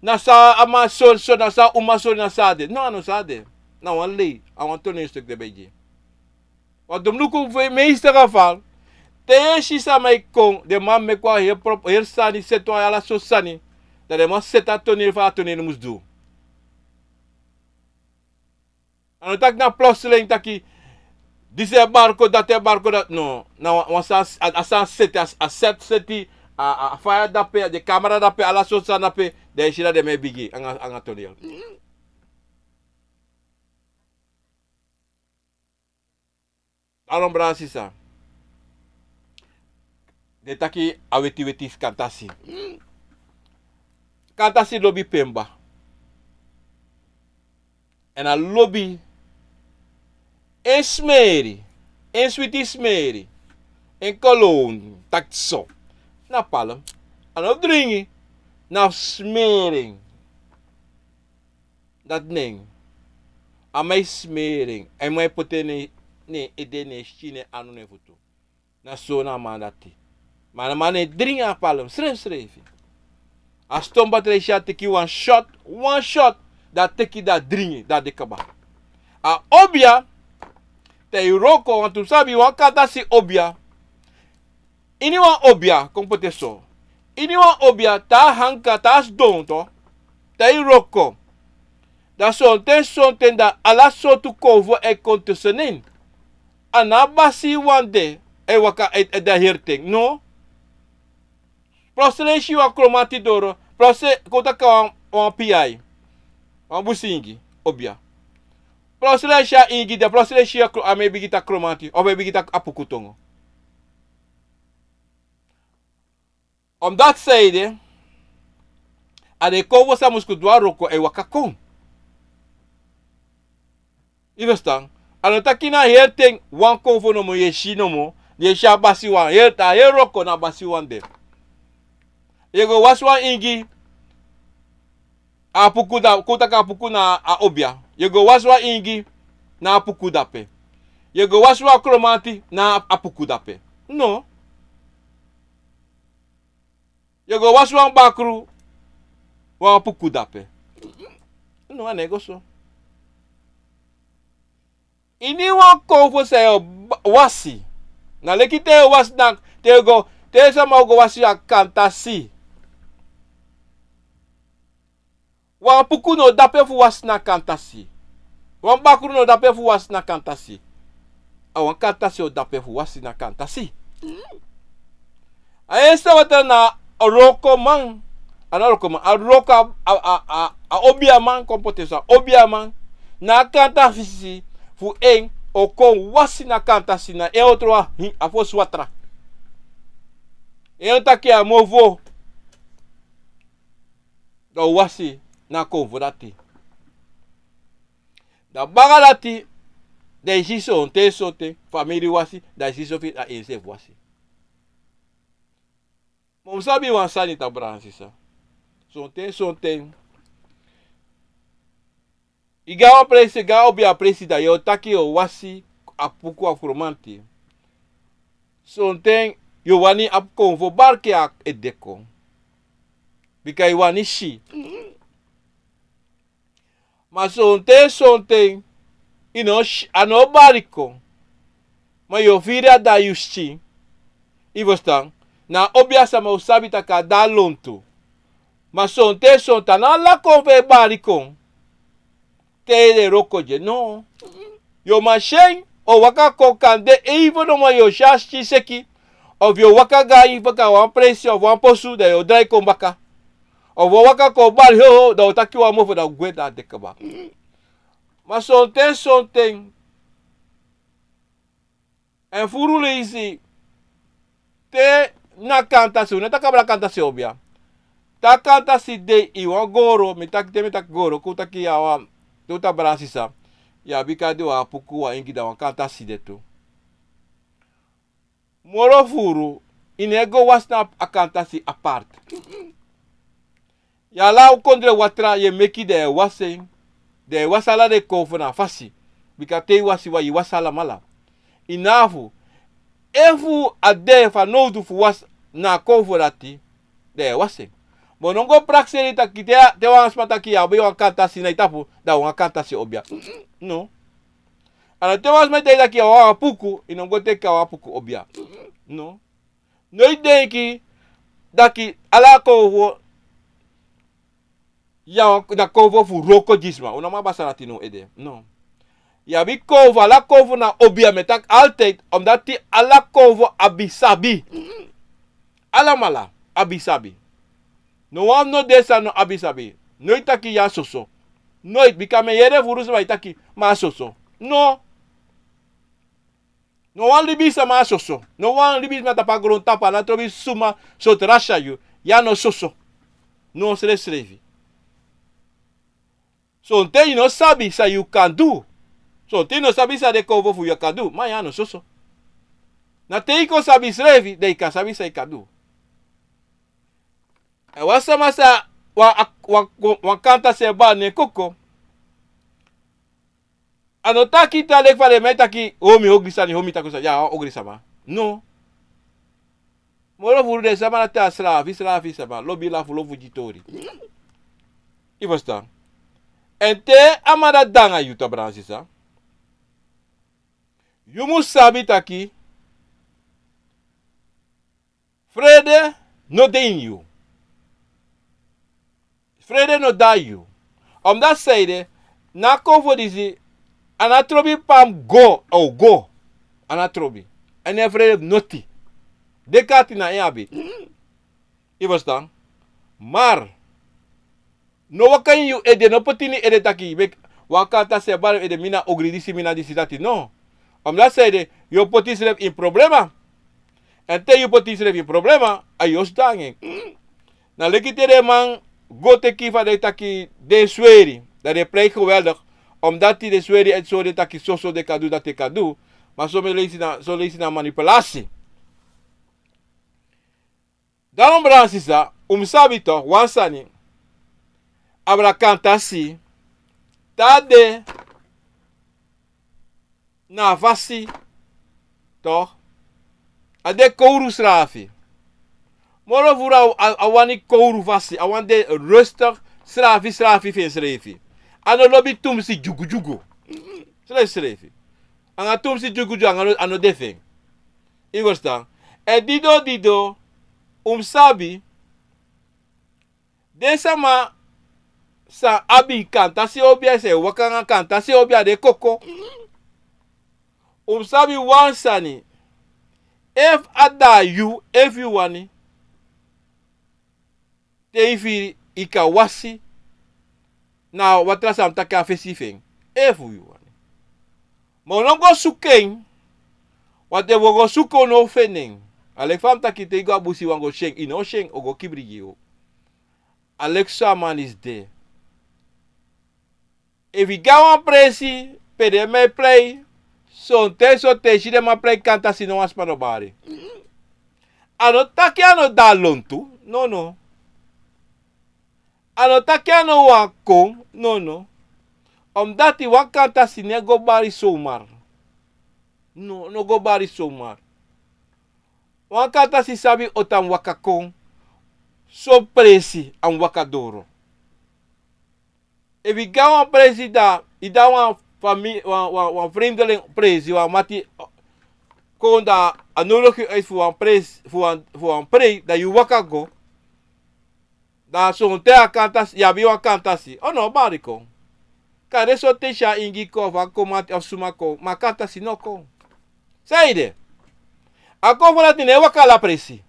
A: Na sa ama so na sa uma so na sa de. No sade. Na wan lei. I want to een stuk de beje. Want de mluku voor meeste geval, te shisa mai kong, de man me kwa hier sani, seto ala so sani, dat de man seta toneel van toneel moest doen. En dan tak na plotseling taki, dise barco dat, no, na wasa asan seti, aset seti, a fire da pe, de camera da pe, ala sosa da pe, de shira de me bigi, anga tonel. Alon Bransisa. De taki a weti kantasi. Kantasi lobby pemba. En a lobby en smeri. En sweetie smeri. En cologne. Tak so. Na palm. En op dringi. Na smering. Dat ning. A mij smering. En mij potene ne edene chine anu ne futu. Na so na mandati. Maar na mane dringi a palm. Sref. A stomba treisha teki one shot. Dat teki dat dringi. Dat de kaba. A obia. Te roko. Want tu sabi wan kata si obia. Ini wan obia. Kompote so. Ini wan obia. Ta hanka. Ta asdon to. Te roko. Da sonten da ala sotu kovo e kontusenin. Anabasi wande e waka e da hirting. No. Prosele shi wa kromati doro. Prosele kota ka wan PI. Wan busingi. Obia. Prosele sha ingi da prosele shi a me bigita kromati. O me bigita apukutongo. Dat zeide. A de kovo sa muskudwa roko e waka kon. You understand? Ano takina herting wan konvo no mo yeshi no mo. Yeshi abasi wan. Herta heroko na basi wan de. Yego waswa ingi. Apuku da kutaka apuku na a obia. Yego waswa ingi na apuku dape. Yego waswa kromanti na apuku dape. No. Yego waswa bakru wa apuku dape. No anegoso. Ini wan konvo se wasi. Na leki te was na te go te sama go wasi a kantasi. Wan puku no dape fu was na kantasi. Wan bakru no dape fu was na kantasi. A wan kantasi o dape fu wasi na kantasi. A esta wata na roko man. Ana roko man. A roko a obia man kompote sa. Obia man. Na kantasi fu en o kon wasi na kantasi na e outro a fo swatra. E taki a movo. Do wasi na konvo dati. Da baga dati de jiso onte sote family wasi da jiso fit a ense wasi. Mom sabi wan sani ta bransisa. Sonte. Iga presi ga obia presi da yo taki o wasi apuku afromanti. Sonten yo wani ap konvo barke a edeko. Bika yo wani shi. Ma sonten ino ano bariko. Ma yo vira da yushi. Ivostan na obia sama usabi taka da lonto. Ma sonten na la konve bariko. Te de roko je no. Yo mashen o waka kokande even no ma yo shashi seki. Of yo waka ga iwaka wan presi of wan posu da yo dry kombaka. Of waka ko bar ho da otaki wa mofo da gweda dekaba. Ma sonten. En furu leisi. Te na kanta su, na takabra kanta se obia. Ta kanta si de iwa goro, metak goro, kutaki awa Tota Bransisa. Ya bika de wa puku wa ingi da wa kanta sidetu. Moro furu. Inego wasna a kanta si apart. Ya la u kondre watra ye meki de waseng. De wasala de kofu na fasi. Bika te wasi wa yi wasala mala. Inafu. Efu ade fa nodu fu was na kofu dati. De waseng. Monongo prakseni taki te wan smata ki abe wan kantasi na itapu da wan kantasi obia. No. Ana te wan smata taki wan puku inongo te ka wan puku obia. No. No idenki daki ala kovo ya da kovo fu roko jisma. Una ma basa latino ede. No. Ya bi kovo ala kovo na obia metak altijd omdat ti ala kovo abisabi. Ala mala. abisabi. No am no desa no abisabi. Nooit taki ya soso. Nooit. Bikame yere furus ma itaki ma soso. No. No wan libisa ma soso. No wan libisa ma tapagron tapa. Na trobi suma sot rasha yu. Ya no soso. No se escreve. So te no sabi sa you can do. So te no sabi sa de cover fu you can do. Ma ya no soso. Na te iko sabi escreve. De ika sabi sa ika do. E wasa masa wa kanta se ba ne koko. Ano taki ta lek fale me taki homi ogrisani homi takusa ya ogrisama. No. Moro furu de sama na ta slavi sama. Lobi la fulo fujitori. I basta. En te amada danga yuta bransisa. Yumu sabi taki. Frede no den you. Frede no da you. Omdat zeide, na kovo disi, anatrobi pam go, go. Anatrobi. En e vrede noti. Dekati na yabi. I verstaan? Maar, no wakan you ede, no potini ede taki, wakata se bar ede mina ogridisi mina disi dati, no. Omdat zeide, yo poti self in problema. En te you poti self in problema, ayos danging. Na lekitere man, go te kiva de taki de sweri. Dat de plek geweldig. Omdat hij de sweri het zo de taki so de kadu dat de kadu. Maar zo lees na manipulatie. Daarom bransisa, sabi toch, wansani. Abra kantasi. Tade. Na vasi. Toch? Ade kouru srafi. Moro vura awani kouru vasi. Awan de rustig srafi fin ano lobby tumsi jugu. Srefi. Anga tumsi jugu ano defeng. I verstaan. En dido sabi desa ma sa abi kanta si obia se wakanga kanta si obia de koko. Sabi wansani. If ada you if you wani. Tevi ikawasi. Na watra sam taka fesifeng. Efu you wani. Maar no go suken. Wat de go suko no fening. Alek fam taki te go abusi wango sheng. Ino sheng ogo kibri yo. Alexa man is there. If you go on presi. Pede me play. So te shide ma play kanta si no aspano bari. Ano taki ano da lontu. No. Ano taki ano wakong. No. Omdat die wakanta si ne go bari somar. No go bari somar. Wakanta si sabi otam wakakong. So presi an wakadoro. If you go on presi da. Ida wan vreemdeling presi. Wan mati. Kon da anodig je uit voor een pres. Voor een pre. Dat je wakago. Da so te akantas. Ya bi wakantasi. Oh no bariko. Kare so te sha ingi ko va komati of sumako. Makata sinoko. Saide. Ako fona tine wakala presi.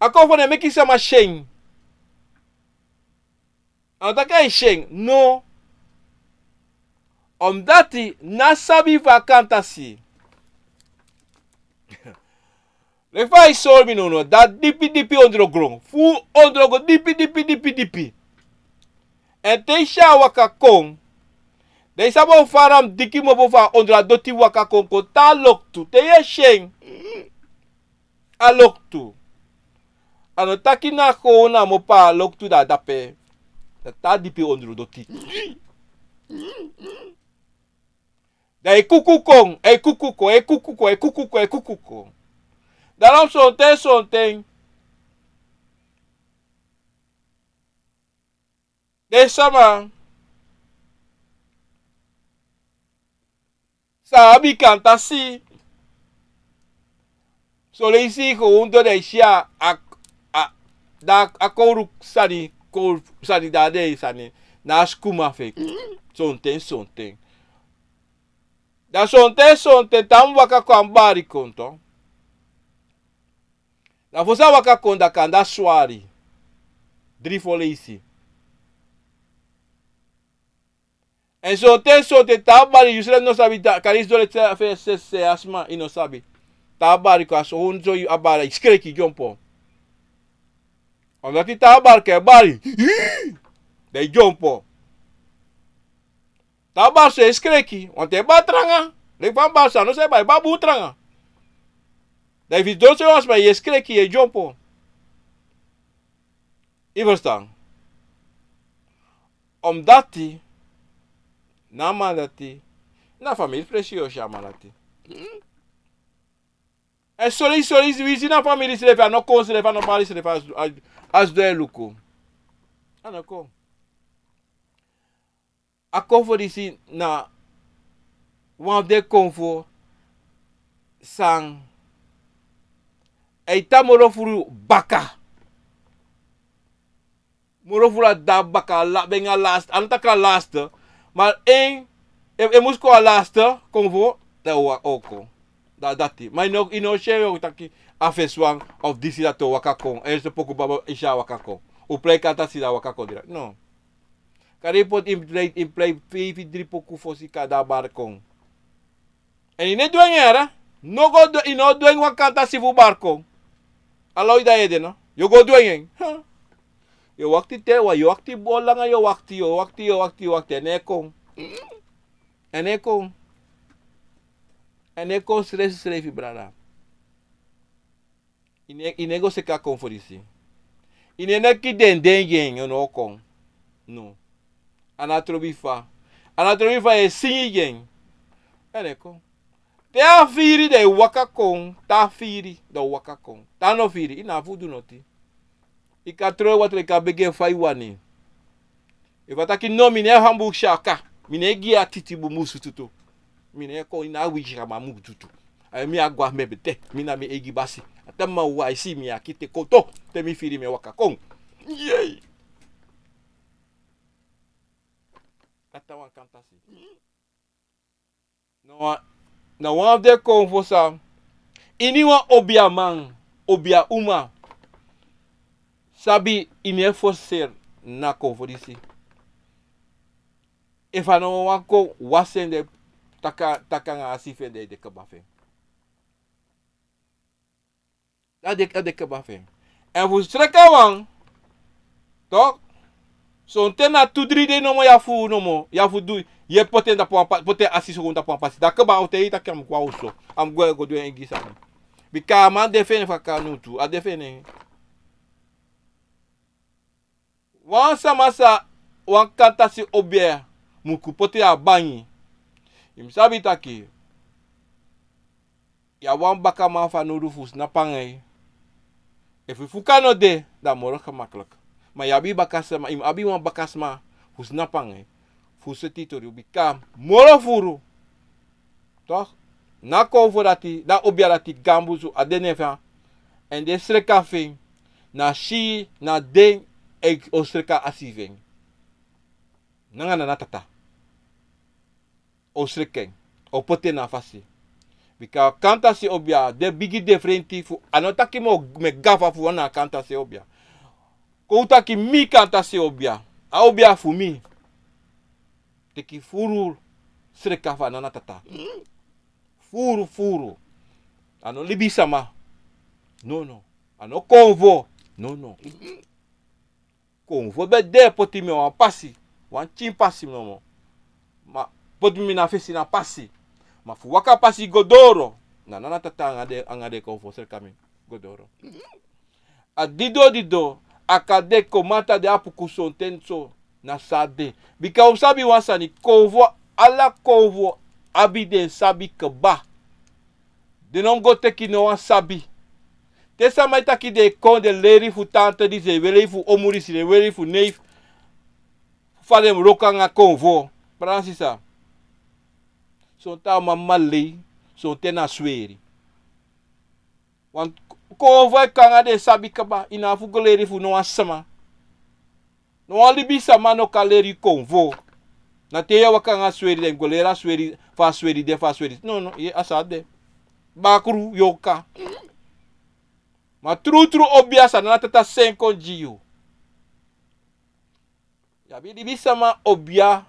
A: Ako fona meki sama sheng. Antaka sheng. No. Omdat hij nasabi vakantasi. Le fai solmi no. Dat dipi ondrogron. Fu ondrogo dipi. En te sha wakakong. De sabo faram diki mo bova ondra doti wakakong ko ta loktu. Te ye sheng. A loktu. Ano taki na ko na mo pa loktu da dape. Ta dipi ondro doti. Da e kukukong. Daarom zo'n de sama. Sabi kantasi. So le isi gewoon door de sha da akoru sani dade sani na skuma fake. Zo'n ten. Da zo'n ten tam waka kwambari konto. Da você waka kon da kan da swari. 3 folisi. En so te tabari, you não sabe, caris dole se asma e não sabe. Tabari ko aso hun so yu abara, iskreki jompo. Omdat die tabari ke bari. De jompo. Tabar se iskreki, want e batranga. Le van basa, não sei ba, babu tranga. Daí dois anos mas iskreki e jompo. E verstaan. Omdat die namadati na família preciosa chamalati. É só isso visi na família se levar no con se levar no bali se levar as do eluco. Não com. A convo disse na one de convo sang eita morofuru baka. Morofuru da baka la benga last, antaka last. Maar je moest gewoon laatste, kom voor, dat was ook. Dat is. Maar je nog share dat je afeswang of die dat to wakakon. En je poku babo isha wakakon. O play kata si da wakakon direct. No. Kare pot in play 3 poku fosi kada barkon. En je niet doen era, no go do ino doen wakanta si fu barkon. Aloy da ede no. Yo go doen. Yo wakti tewa, yo wakti bola nga yo wakti enekong. Enekong stress brada. Inego se ka konforisi. Inene ki den yen yo no kong. No. Anatrobifa e singi yen. Enekong. Te a firi de wakakong, ta firi de wakakong. Ta no firi, ina fudu noti. Ika tro wat le ka bege fai wani. E vata ki no mine hambu shaka. Mine gi atiti bu musu tutu. Mine ko ina wi ma mu tutu. Ai mi agwa mebete. Mina mi egi basi. Atama wa isi mi akite koto. Te mi firi me waka kong. Yey. Atawa kantasi. No one de kong fosa. Iniwa obia man. Obia uma. Sabi ine forcer na conforisi. E fano wanko wasende taka nga asife de kabafe. De kabafe. En vous streka wang. Tok. So tena tudri de no mo yafu no mo. Yafu du. Ye poten da poten asiso konta po pasi. Da kaba o te ita kam kwa uso. Am go do engisa. Bika man defene faka nutu. A defene. Wan samasa wan kanta si obia muku pote a banyi. Im sabi taki. Ya wan baka man fa no rufus na pangay. E fuka no de da moro ka maklak. Ma yabi bakasma im abi wan bakasma hus na pangay. Fuse titori bika moro furu. Toch? Na konvo dati da obia dati gambuzu adenefa. En de sreka fin na shi na den o sreka asiveng. Nangana natata. O sreken. O pote na fasi. Bika kanta si obia. De bigi differenti fu. Anotaki mo me gafa fu wana kanta si obia. Koutaki mi kanta si obia. A obia fu mi. Teki furu sreka fa natata. Furu. Ano libisama. No. Ano konvo. No. Konvo be de poti me wan pasi. Wan chin pasi no. Ma poti me na fesi na pasi. Ma fu waka pasi godoro. Na tata angade konvo serka me godoro. A dido. Akade komata de apuku sontenso na sade. Bika usabi wansani konvo ala konvo abiden sabi keba. De non go teki no wan sabi. Tesa mai taki de kon de leri fu tante di se wele fu omuri si de wele fu neif. Fadem roka nga konvo. Pransisa. Son ta mamali. Son tena sweri. Want konvo e kanga de sabi kaba. Ina fu go leri fu no asama. No alibi sama no ka leri konvo. Na teya waka nga sweri de go lera sweri. Fa sweri. No. Ye asade. Bakru yoka. Ma tru obia sa na tata 5 diu. Ya bi di bisa ma obia.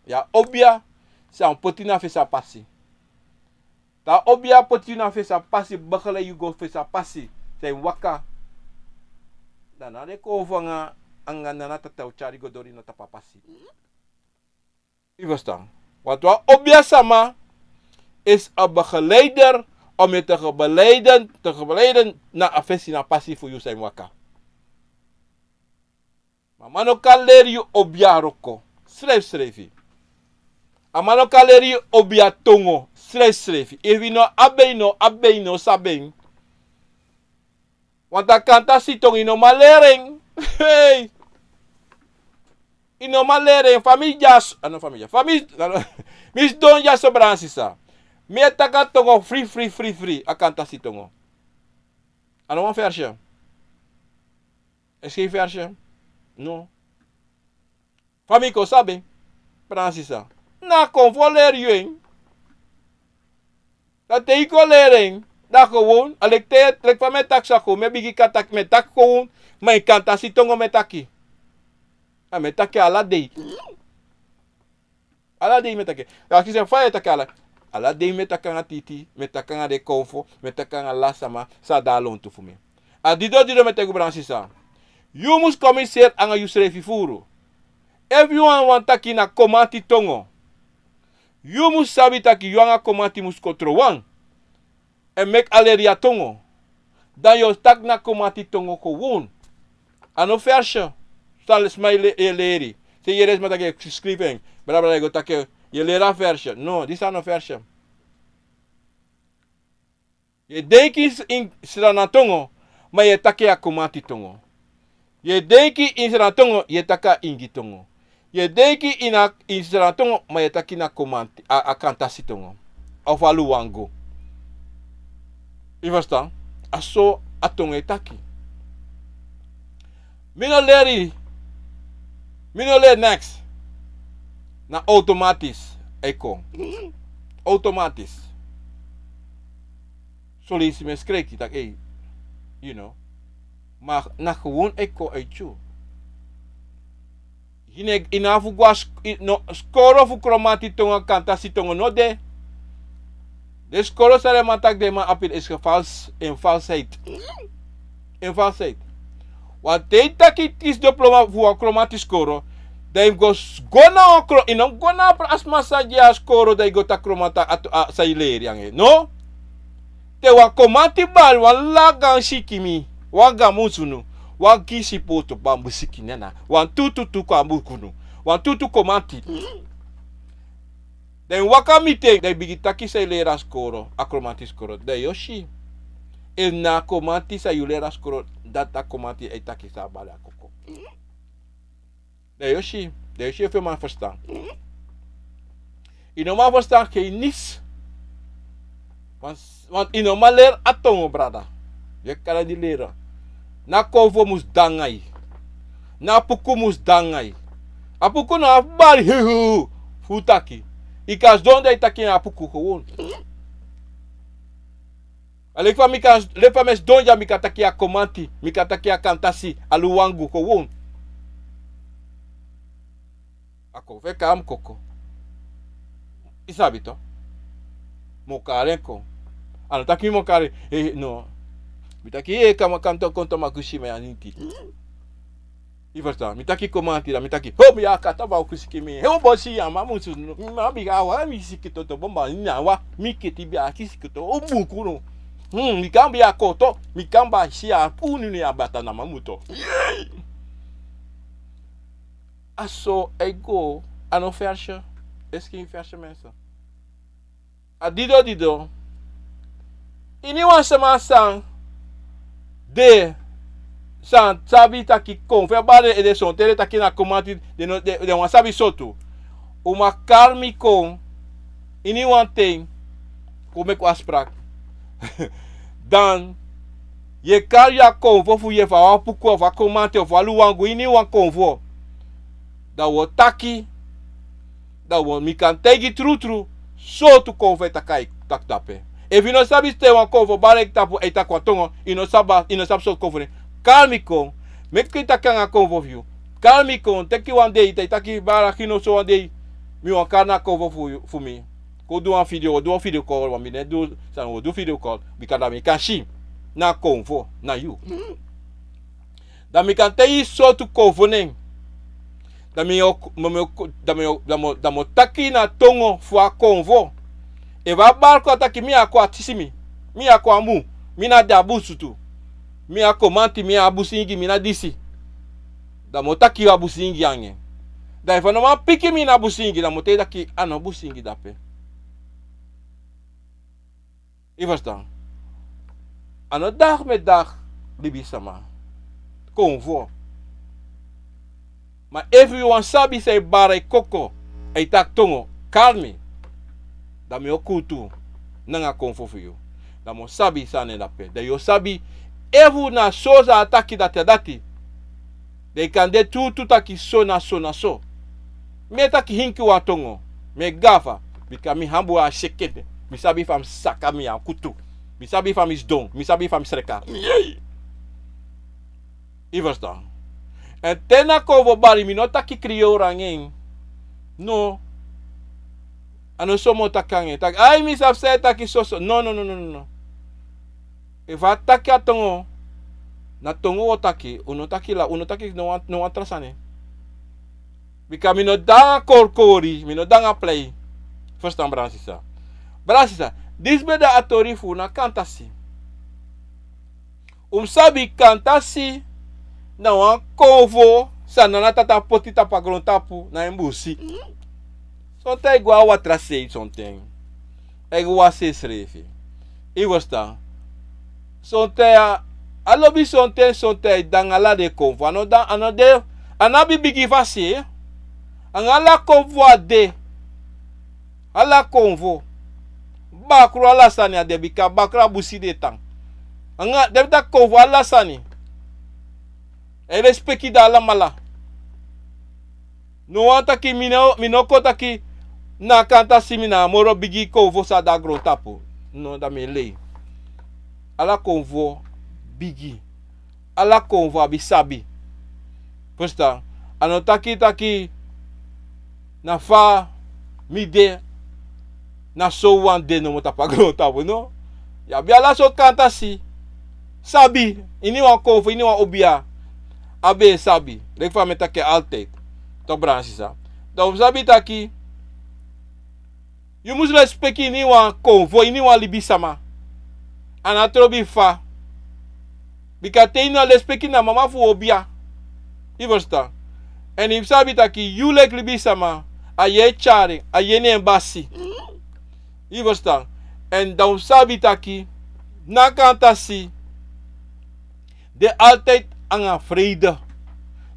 A: Ya obia sa un potina fe sa pasi. Ta obia potina fe sa pasi bakala you go fe sa pasi. Sa waka. Dan ade ko vanga angana na tata uchari godori na tapapasi. Je verstaan. Wat we obia sama is een begeleider om je te begeleiden naar affectie, naar passie voor je zijn waka. Maar mano kan leren je obia roko. Schrijf je. Amano kan leren je obia tongo. Schrijf je. If you abeno, sabeng. Want dan kan dat si tong ino malering. Hey. Ino malering. Familia. Mis don ya sobransi sa. Me taka tongo free. Akanta si tongo. Ano uma versje? Is geen versje? No. Famiko sabe? Francisa. Na konvo leer je. Dat te iko lering. Dat gewoon. Alek te trek van mijn tak sako. Me bigi katak me tak gewoon. Maar kanta si tongo me taki. A me taki ala dei. Ala dei me taki. Ja, ik zeg fire taki ala. Ala dei me takanga titi. Me takanga de konvo. Me takanga lasama. Sa dalon tu fume. A dido me tegu Francisa. You must commissaire anga you srefi furu. Everyone want taki na komati tongo. You must sabi taki you anga komati mus kontrowan. En mek aleria tongo. Dan yo tak na komati tongo ko woon. Ano versje. Stal smile leri. Se yeres ma taki schrijven. Brabra go taki je lera versje. No, dit is ano versje. Je denk in srana tongo. Maar je taki a komati tongo. Je denki in sratongo, je taka ingi tongo. Je denki in sratongo, maar je taki na komanti, a kantasi tongo. Of a luwango. Je verstaan? Aso atongo e taki. Mino leri next. Na automatisch. Eko. Automatisch. Solisi me skreeki, tak you know. Maar na gewoon eko uitjo. Hine inafu gwa skoro fu kromati tonga kanta si tonga no de. De skoro sale matak de man apil is in valsheid. In valsheid. Want de taki tis diploma fu kromati skoro. De go gona okro inom gona as masaja skoro de go ta kromata sa ileri yang no. Te wa komati bal wala gan shikimi. Waga musunu, wagi si poto ba musiki nena, wan tutu kwa mukunu, wan tutu komati. Den waka mite, de bigitaki sa ilera skoro, akromati skoro, de yoshi. El na komati sa ilera skoro, data komati etaki sa bale akoko. De yoshi veel man verstaan. Inoma verstaan geen niets. Want inoma leer atongo brada. Je kan het niet leren. Na konvo mus dangai. Na puku mus dangai. Apuku na bari hehu. Futaki. Ikas donde itaki na puku gewoon. Alekwa mikas lefa mes donja mikataki a komanti. Mikataki a kantasi. Aluwangu gewoon. Ako veka am koko. Isabi to. Mokarenko. Anataki mokare. No. Mitaki kama kanto konto makushima ya ninti. Iversta, mitaki komantira, mitaki. Ho mi akata ba kushikimi. He boshi ya mamusu no. Mabiga wa misikito to bomba nya wa mikiti bi akisikito obuku no. Mikambi akoto, mikamba shia punu ni abata na mamuto. Aso ego ano versje. Is geen versje mensen. Adido. Iniwan sama sang de san sabi taki konfe bade e de son tere taki na komati de wan sabi soto uma karmi kon ini wan ting kom ik afspraak dan je kan ya konvo fu je va puku of komati of alu wangu ini wan konvo da wo taki da wo mi kan tegi true so tu konve takai tak dape E vi não sabe se tem uma convo, bara que tá com a tonga, e não sabe só convo, né? Calme com, me que tá com a convo, viu? Calme com, tem que one day, tá aqui, bara aqui não sou one day, me uma carna convo for me. Ko do uma video call, uma menina, do video call, because me can na convo, na you. Da me can ter isso tu convo, né? Da mo taki na tongo fua convo. E va barco ataki mi ako atisimi. Mi ako amu. Mi na da abusu tu. Mi ako manti mi abusingi mi na disi. Da mo taki abusingi yange. Da ifa no ma piki mi na abusingi. Da mo te daki ano abusingi dape. I verstaan. Ano dag met dag libi sama. Convo. Maar everyone sabi say bare koko. Ay tak tongo. Calme. Da me okutu. Nanga convo for you. Da mo sabi sane dape. Da yo sabi. Evu na soza ataki dati. De kan de tu taki so na so. Me taki hinki wa tongo. Me gafa. Bika mi hambu a shekete. Mi sabi fam saka mi a kutu. Mi sabi fam is don. Mi sabi fam sreka. I verstaan. En tena kovo bari mi no taki kriyo rangen. No. Ano somo takange. Tak ai mi sab se taki soso. No. E va taki atongo. Na tongo otaki. Uno taki no atrasane. Bika mi no danga korkori. Mi no danga play. Verstaan Bransisa. Bransisa. Dis beda atorifu na kantasi. Sabi kantasi. Na wan convo. Sana na tata potita pa grontapu. Na embusi. Sonte é igual a tracei, sonte. É igual a sesrefe. E gosta. Sonte a lobby sonte dangala de convo. Anabi bigi vasi. Angala convo ade. Ala convo. Bakru ala sani adebika. Bakra busi de tang. Anga debita convo ala sani. Ele speki da ala mala. No anta ki minoko taki. Na kanta simina moro bigi convo sa da gro tapo. No da me lei. Ala convo bigi. Ala convo abisabi. Posta. Ano taki na fa mide na so wan de no mota pa gro tapo no. Ya bi ala so kanta si. Sabi, ini wan convo, ini wan obia. Abe sabi. Lek fa metake altijd. To Bransisa. Dan sabi taki. You must respect ini wan convo, ini wan libisama. Anatrobi fa. Bika te ina respect na mama fu obia. I verstaan. En if sabi taki you lek libisama. Aye chari, aye ne embasi. I verstaan. En dan sabi taki. Na kantasi. De altijd anga vrede.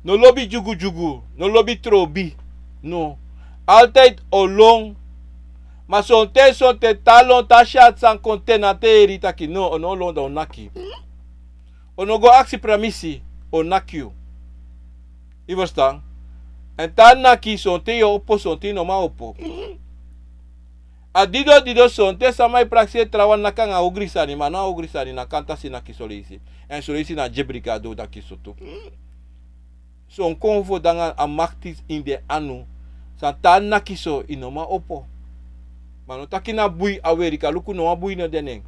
A: No lobby jugu. No lobby trobi. No. Altijd olong. Maar sonte talon ta chat san container te erita ki no ono londa onaki. Ono go aksi pramisi onakio. I verstaan. En tan naki sonte yo opo sonte no ma opo. Dido sonte samai praxe trawan nakanga ogrisani mana ogrisani na kantasi naki solisi. En solisi na jebrigado daki soto. Son convo danga amaktis in de anu. San tan naki so inoma opo. Mano taki na bui awerika luku no bui no deneng.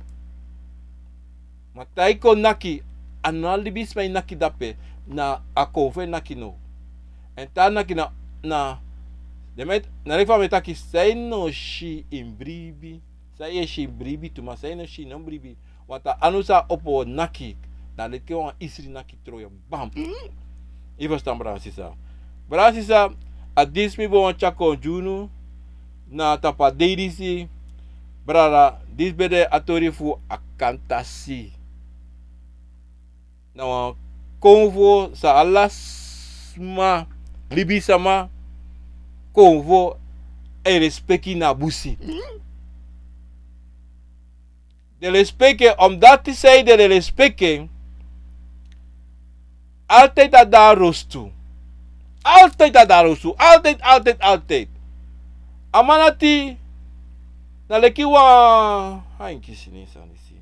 A: Matai ko naki analibis mai naki dape na akove naki no. En ta naki na demet na refa metaki sai no shi imbribi. Sai shi imbribi tuma sai no shi no bribi. Wata anusa opo naki. Na leke wan isri naki troya bam. I verstaan Bransisa. Bransisa a dismi bo wan chako junu. Na tapa deidisi brara disbede atorifu akantasi na convo sa alasma libisama convo e respecti na busi de respecte omdat te zei de respecte altijd a dar rostu altijd Amanati na leki wa Hanky sini sanisi.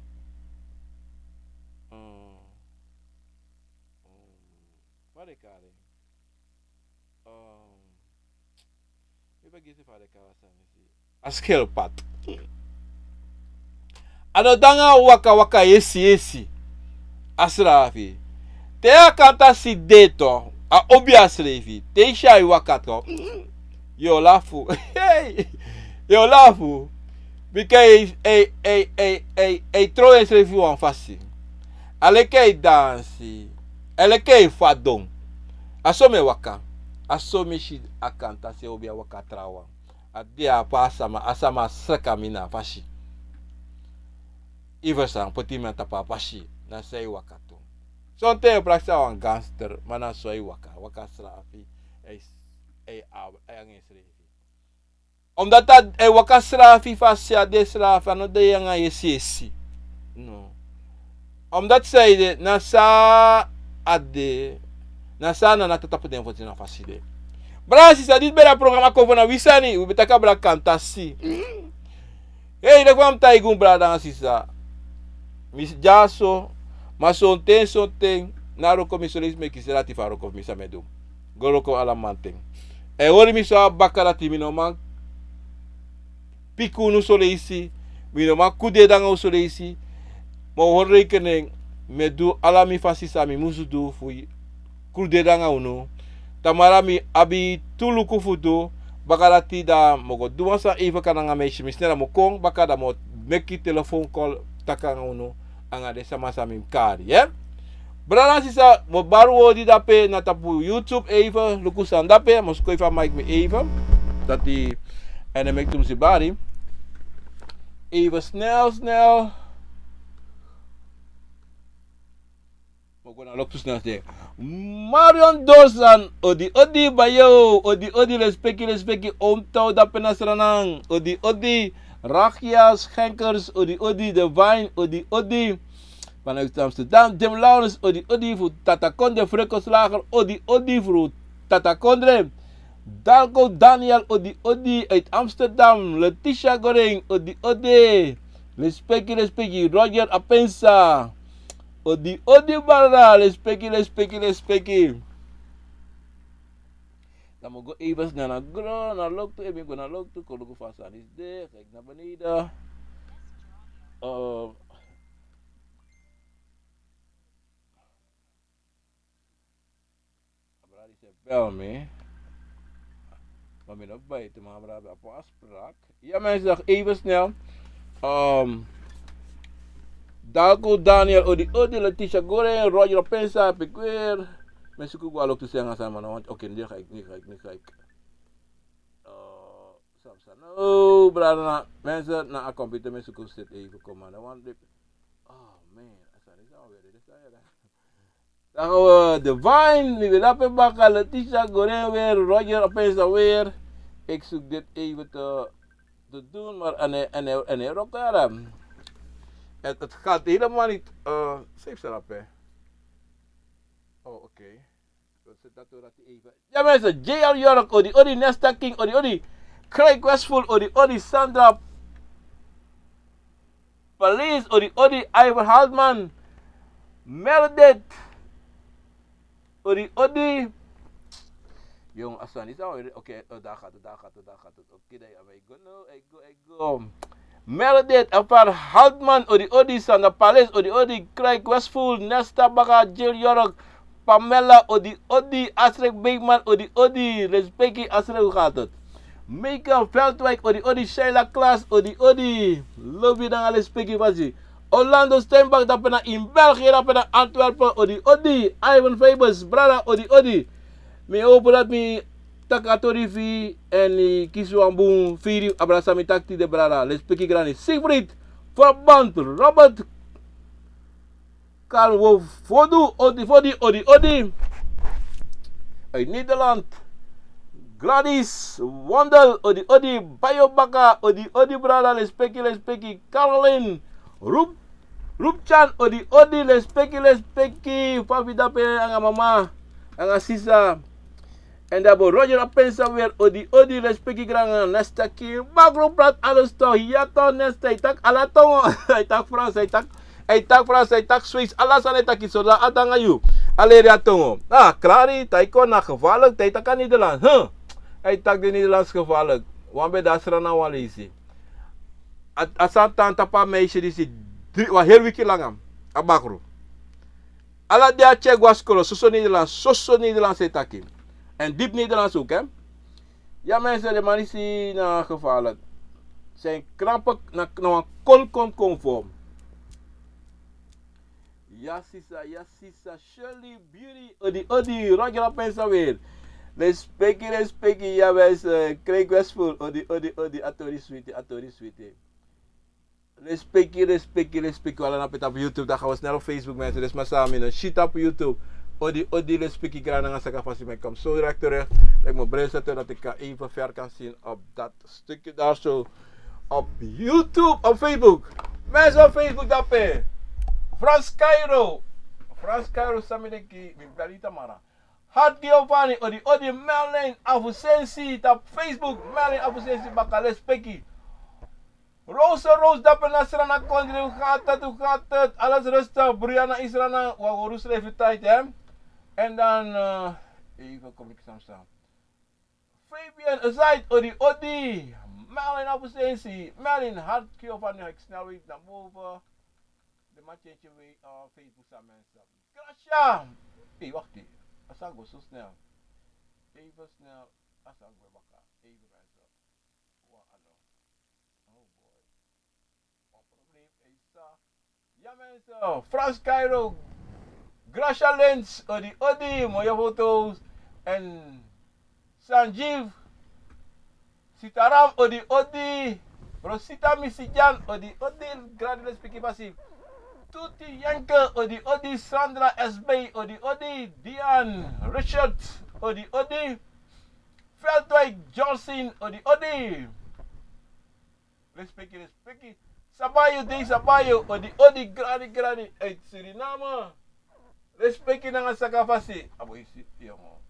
A: Fare care. Mi bagisi fare cara sanisi. Askel pat. Ano danga waka waka esi. Asrafi. Te akanta si deto. A obi asrefi. Te shai wakato. Yo lafu. Hey. Yo lafu. Because ei tro esrefi wan fasi. Aleke dansi. Aleke fadon. Asome waka. Asome shi akanta se obi waka trawa. Adia pa asama seka mina fashi. Iversan poti men tapa fashi na sei wakato. Sonte eu praxa um gangster, mas não sou waka srafi, ei esrefi. Omdat dat waka srafi fasia de srafi, no de yang esi. No. Omdat sei de nasa ade, nasa na tatapu den foti na faside. Brasi sa dit bera programa ko na wisani, u betaka bra kantasi. Ei, de kwam tai gum bra dan sisa. Mis jaso mas sonteng naro komisionisme kisera ti faro komisa medum goro ko ala manteng e ori mi so bakara ti mino man piku no soleisi mino man kude danga soleisi mo horre kenen medu ala mi fasisa mi musudu fui kude danga uno tamara mi abi tulu kufudo bakara ti da mogo duwasa even kananga meshi misnera mo kong bakada mo meki telephone call takanga uno anga de sama-sama kari, yeah? Brada sisa, mo baru odi dape na tapu YouTube even, lukusan dape, mo skoy fa mic me even, dati, en dan mek tum si bari, even snel, mo gona lok tu snel de, Marion Dorsan, odi bayo, odi respecti, omtau dape nasranang, odi, Rachias, Schenkers, odi, de Wijn, odi, vanuit Amsterdam, Jim Laurens, odi, voor Tatakonde, Frekoslager, odi, voor Tatakondre, Dalko Daniel, odi, uit Amsterdam, Letitia Goring, odi, respecti, Roger Apensa, odi, barra, respecti. Dan moet ik even naar de grond, naar Lokto, ik ben naar Lokto, kon ik vast aan is de, kijk naar beneden. Abradi zei bel me, maar ben ook buiten, maar Abradi heeft een afspraak. Ja mensen, zeg even snel. Dalko Daniel, odi, Letitia Gore, Roger Pensa, heb ik weer. Mensen kunnen wel ook te zeggen samen, want oké, nu ga ik. Oh, brada, mensen naar een computer, mensen kunnen zitten even komen. Want oh man, dat is alweer, dat is alweer. Dan gaan we de Wijn, die we lappen bakken, Letitia, Goren weer, Roger opeens weer. Ik zoek dit even te doen, maar en hij rokt daar. Het gaat helemaal niet, safe setup hè. Oh, oké. Ja mensen, J.R. York, odi, Nesta King, odi, Craig Westful, odi, Sandra Police, odi, Ivan Haltman, Meredith, odi, jong, Asan, is alweer, oké, daar gaat het, oké, I go. Meredith, Ivan Haltman, odi, Sandra Police, odi, Craig Westful, Nesta Baga, J.R. York, Pamela, odi, Asrek Beekman, odi, respecti, Asrek, hoe gaat het? Michael Veldwijk, odi, Sheila Klaas, odi, lobby dan alle respecti, was Orlando Steinbach, dat ben in België, dat ben Antwerpen, odi, Ivan Fabers, brada, odi. Me hoop dat me takatori fi en kisu ambun firi abrasami takti de brada, respecti grani. Siegfried, Verband, Robert, Karl Wolf, Fodu, odi. Uit Nederland. Gladys, Wondel, odi, Bayobaka, odi, brada, respecti. Caroline, Rupchan, odi, respecti. Papi dape anga mama, anga sisa. En daar bo Roger op pensa weer odi respecti grang nesta ki magro prat alles to ja to nesta itak ala tongo itak Frans itak Frans itak Swiss alles aan itak so da atanga you aleria tongo klari taiko na gevaarlijk itak kan Nederlands itak de Nederlands gevaarlijk wan be dasra na walisi asa tanta pa meisje die si wa heel wiki langam abakro ala dia check waskolo soso Nederlands itakin. En diep Nederlands ook, hè? Ja, mensen, de man is hier gevaarlijk. Zijn krampen naar een conform. Ja, sisa, Shirley, Beauty, Odi, Roger op mensen weer. Respecti, ja, mensen, Craig Westful, Odi, Atori Sweetie. Respecti, we gaan op YouTube, dan gaan we snel op Facebook, mensen, dus maar samen in shit op YouTube. Odi respecti graag naar zeggen van mij kom zo direct terug. Ik moet blij zetten dat ik even ver kan zien op dat stukje daar zo op YouTube, op Facebook. Mensen op Facebook daarbij. Frans Cairo samen denk ik met Belita Mara. Hart Giovanni odi Merlin Avusensi op Facebook Merlin Avusensi bakal respecti. Roos dapper nasra na kondre hoe gaat het alles rustig Brianna Israna wa urus even tijd hè. En dan, even kom ik samen. Fabian Azait, Odi. Merlin Abusensi. Merlin, hartje van ik snel weer naar boven. De matje weer Facebook samen. Gracia. Hé, wacht even. Asago, zo snel. Even snel. Asago, bakka. Even mensen. Oh boy. Wat probleem is dat? Ja mensen, Frans Cairo. Gracia Lens, Odi, mooie foto's. En Sanjeev, Sitaram, Odi, Rosita Misijan, Odi, Gradile Speaking Passive. Tuti Yanke, Odi, Sandra SB, Odi, Diane, Richard, Odi, Veldwijk, Jocelyn, Odi. Respecti. Sabayo, Odi, Gradi, uit Suriname. Respecti na nga sakafasi. Abo isi, mo.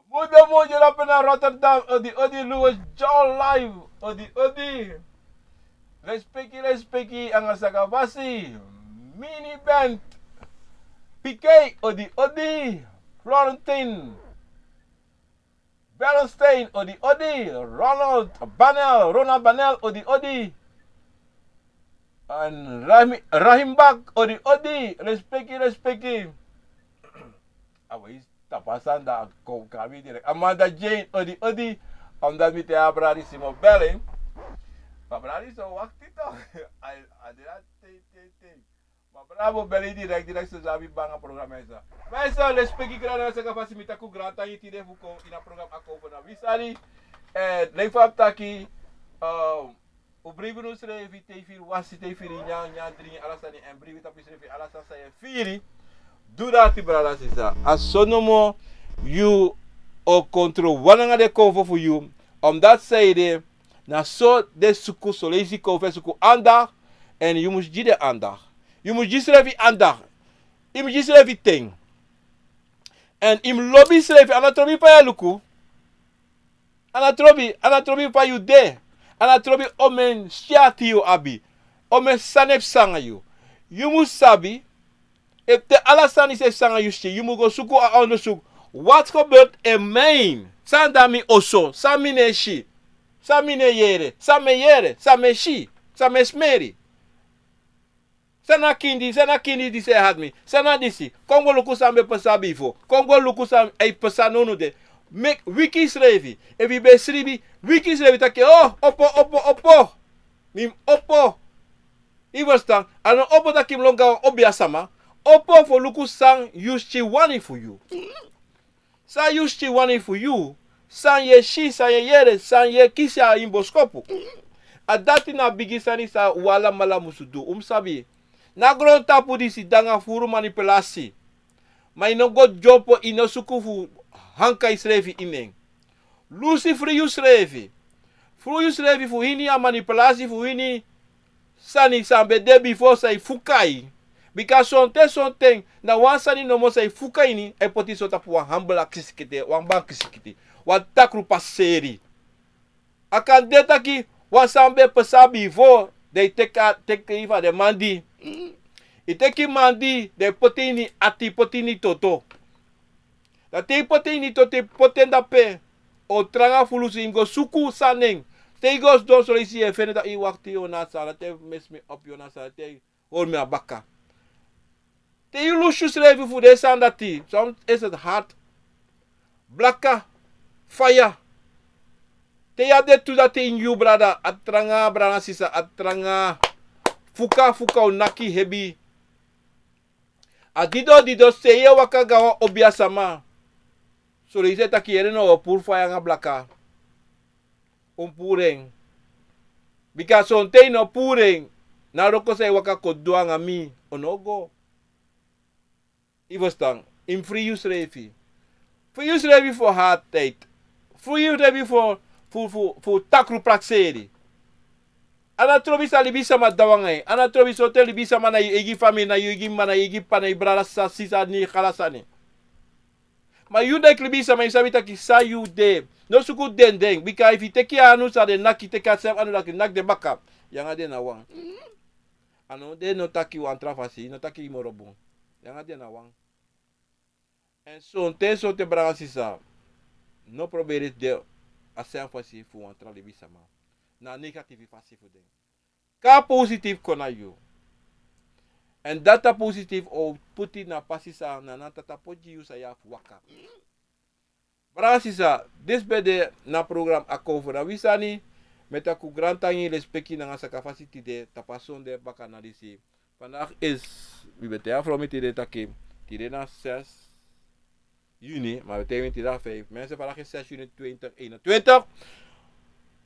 A: Muda lapen na Rotterdam. Odi Louis John Live. Odi. Respecti ang sakafasi. Mini band. PK. Odi. Florentine. Bernstein. Odi. Ronald Banel. Odi. En Rahim Bak, Odi, respecti. Abo is tapasan da kami direct. Amanda Jane, Odi, omdat mi te abrari simo bellen. Abrari so waktu to. Ada te. Ma bravo belli direct so sabi banga programa esa. Mas respecti grana sa kapasi mitaku grata yi tide fuko ina program ako na visari. Leifap taki o brief nos schreef te wasi te nya dringi alasani en brief tapi schreef alasan saya firi dura ti brada sisa asonomo you o control wananga de convo for you omdat zij de na so de suku solezi convo suku aandacht en je moet de aandacht je moet schreef aandacht je moet schreef ting en im lobby schreef anatrobi pa luku anatrobi pa you de anatrobi omen shati you abi omen sanep sanga you moet sabi if de alasani se sanga you je moet go suku a onderzoek wat gebeurt in mijn sandami oso samine shi samine yere same shi same smeri sana kindi di se had me sana disi kongo luku sambe pasabi fo kongo luku sam ei pasanono de make wiki srevi e vi be sribi wiki srevi take opo mim opo iwastan ano opo takim longa obia sama opo for luku sang yushi wani for you sa yushi wani for you san ye shi san ye yere san ye kisha imboskopu adati na bigisani sa wala mala musudu sabi na gron tapu disi danga furu manipulasi mai no go jopo ino sukufu hanka isrevi ineng lusi free you srevi fu hini a manipulasi fu hini sani sambe de before sai fukai Because something na wansani no mo say fuka ini e poti so tapu wan hambla kisikite, wan ban kisikite. Wan takru paseri. Akan deta ki wansambe pesabi vo they take ifa de mandi. Iteki mandi de potini ati potini toto. Da te potini tote potenda pe o tranga fulusi ingo suku saneng. Te gos dos reisi e feneta I wakti o nasa, te mes me op yo nasa, te hol me abaka. Te ilusjes revi fu de sandati. Soms is het hard. Blakka, fire. Te ya de tu dat in you brada, atranga brada sisa, atranga fuka o naki hebi. Dido seye waka gawa obia sama. So reise taki ere no pur fire nga blakka. Pureng. Because on te no pureng. Na roko say waka kodua nga mi. Onogo. Ivostang. In free use refi. Free use refi for hard tijd. Free use refi for takru prakseri. Ana trobi sa libisa madawangay. Ana trobi so te libisa mana igi fami na igi mana igi pana ibrala sa sisa ni kalasani. Ma yu de libisa ma isabita ki sa yu de. No suku dendeng. Bika if teki anu sa de naki teki asem anu laki nak de baka. Yang ade na wang. Ano de no taki wan trafasi. No taki morobong. Yang ade na wang. En so te braga sisa. No probeer de asem fasi fu wan tra libisa ma. Na negatieve fasi fu ding. Ka positief kona yu. En data positief o puti na pasisa na tata poji yu sa ya waka. Brasisa, desbede na program akovo na wisani met aku grantangi respecti na ngasa capacity de tapason de baka analisi. Vandaag is, wie bete ya from de taki, tide na 6 juni, maar we tegen tida 5. Mensen vandaag is 6 juni 2021.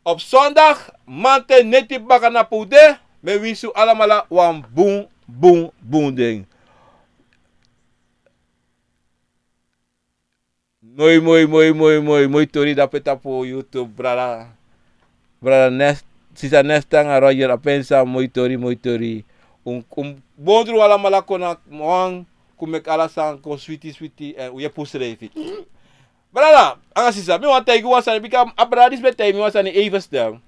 A: Op zondag, mante neti baka na pude, me wisu alamala wan boom ding. Moi tori dapat tapo YouTube brada nest sisa nesta nga Roger apensa moi tori bondru wala malakona moang kumek alasan ko sweetie uye pusrefi brada anga sisa mi wanta igu wasani bika abradis betay mi wasani even stel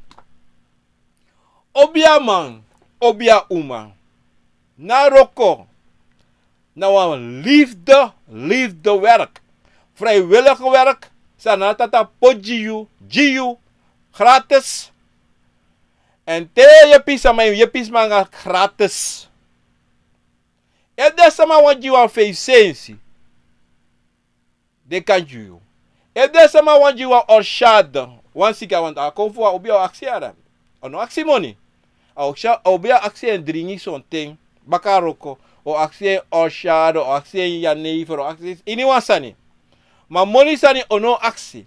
A: obia man obia uma na roko na wan liefde werk vrijwillige werk, sana tata pojiu, jiu, gratis. En te je pisa nga gratis. E dessa ma wan jiu feisensi. De kan jiu. E dessa ma wan jiu orshad. Wan sika wan a konfu obi o aksiara. Ono aksi money. Obi aksi en dringi son ting. Bakaroko. O aksi orshad, o aksi yaneifer, o aksi ini wansani. Maar money sani ono aksi.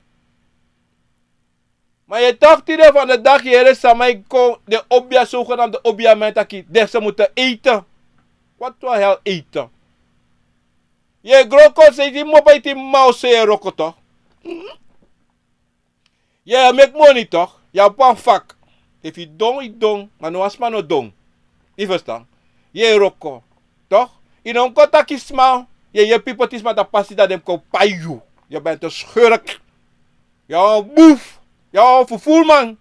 A: Maar je dacht hier van de dag hier samai ko de obia zogenaamde obia metaki. Ze moeten eten. Wat de hel eten? Je groko zei die mobai die mouse je roko toch? Je make money toch? Ja pan vak. If you don't, maar no asma no dong. Je verstaan? Je roko. Toch? In een kotakisma. Je pipotisma da passi dat dem ko payu. Je bent een schurk. Ja, boef. Ja, vervoerman.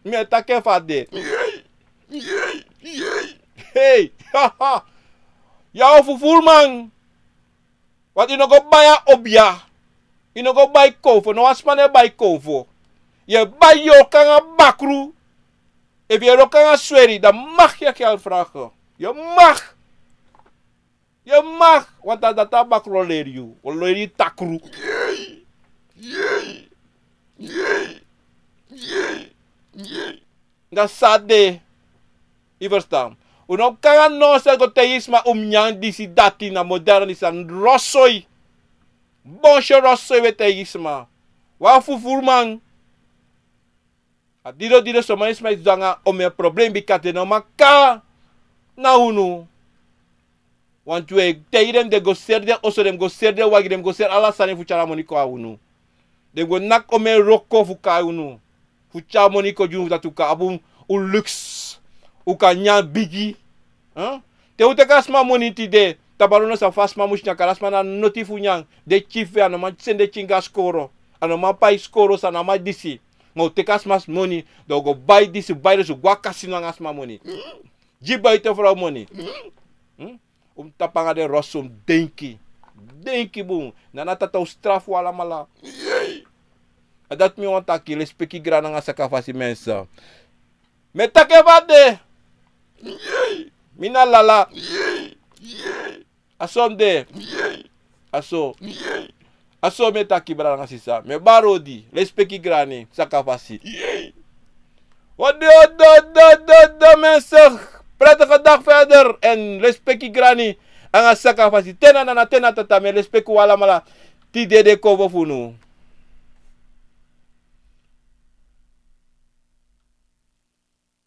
A: Met takke vade. Hey, haha. Ja, vervoerman. Wat je nog op bij obja. Je nog op bij kovo. Nou, als man bij kovo. Je bij jou kan een bakru. If je ook kan een sweri, dan mag je geld vragen. Je mag. Je mag, want dat tabak roller you. Roller you takru. Dat sade. Je verstaan. Uno kan no se go teisma nyang disi dati na modernisan rossoi. Bonche rossoi we teisma. Wa fufurman. Dido so mais zanga o me problem bikate no maka na unu. Want we teiren de go serde oso dem go serde wagi dem go ser ala sane fuchara moniko a unu. Dem go nak o me roko fuka unu. Fuchara moniko junu tatuka abun u lux. U kanya bigi. Huh? Te ute kasma moni ti de. Tabaruna sa fasma musnya kalasma na notifu nyang. De chief ano man sende chinga skoro. Ano man pai skoro sa na ma disi. Ngo te kasma moni. Do go buy disi buy desu gua kasino ngasma moni. Jiba ite vrouw moni. Tapanga de rosum denki. Denki boom. Nana tata straf wala mala. Dat mi want taki les peki grana nga sakafasi mensa. Metake vade. Mina lala. Asonde. Aso. Aso metaki brana nga sisa. Me barodi. Les peki grani sakafasi. Odo mensa. Prettige dag verder. En les peki grani. Anga sakafasi. Tena tata. Me les peki wala mala. Ti dede kovo funu.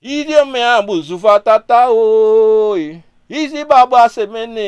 A: Idi me ambu zufa tata oi. Isi baba semene.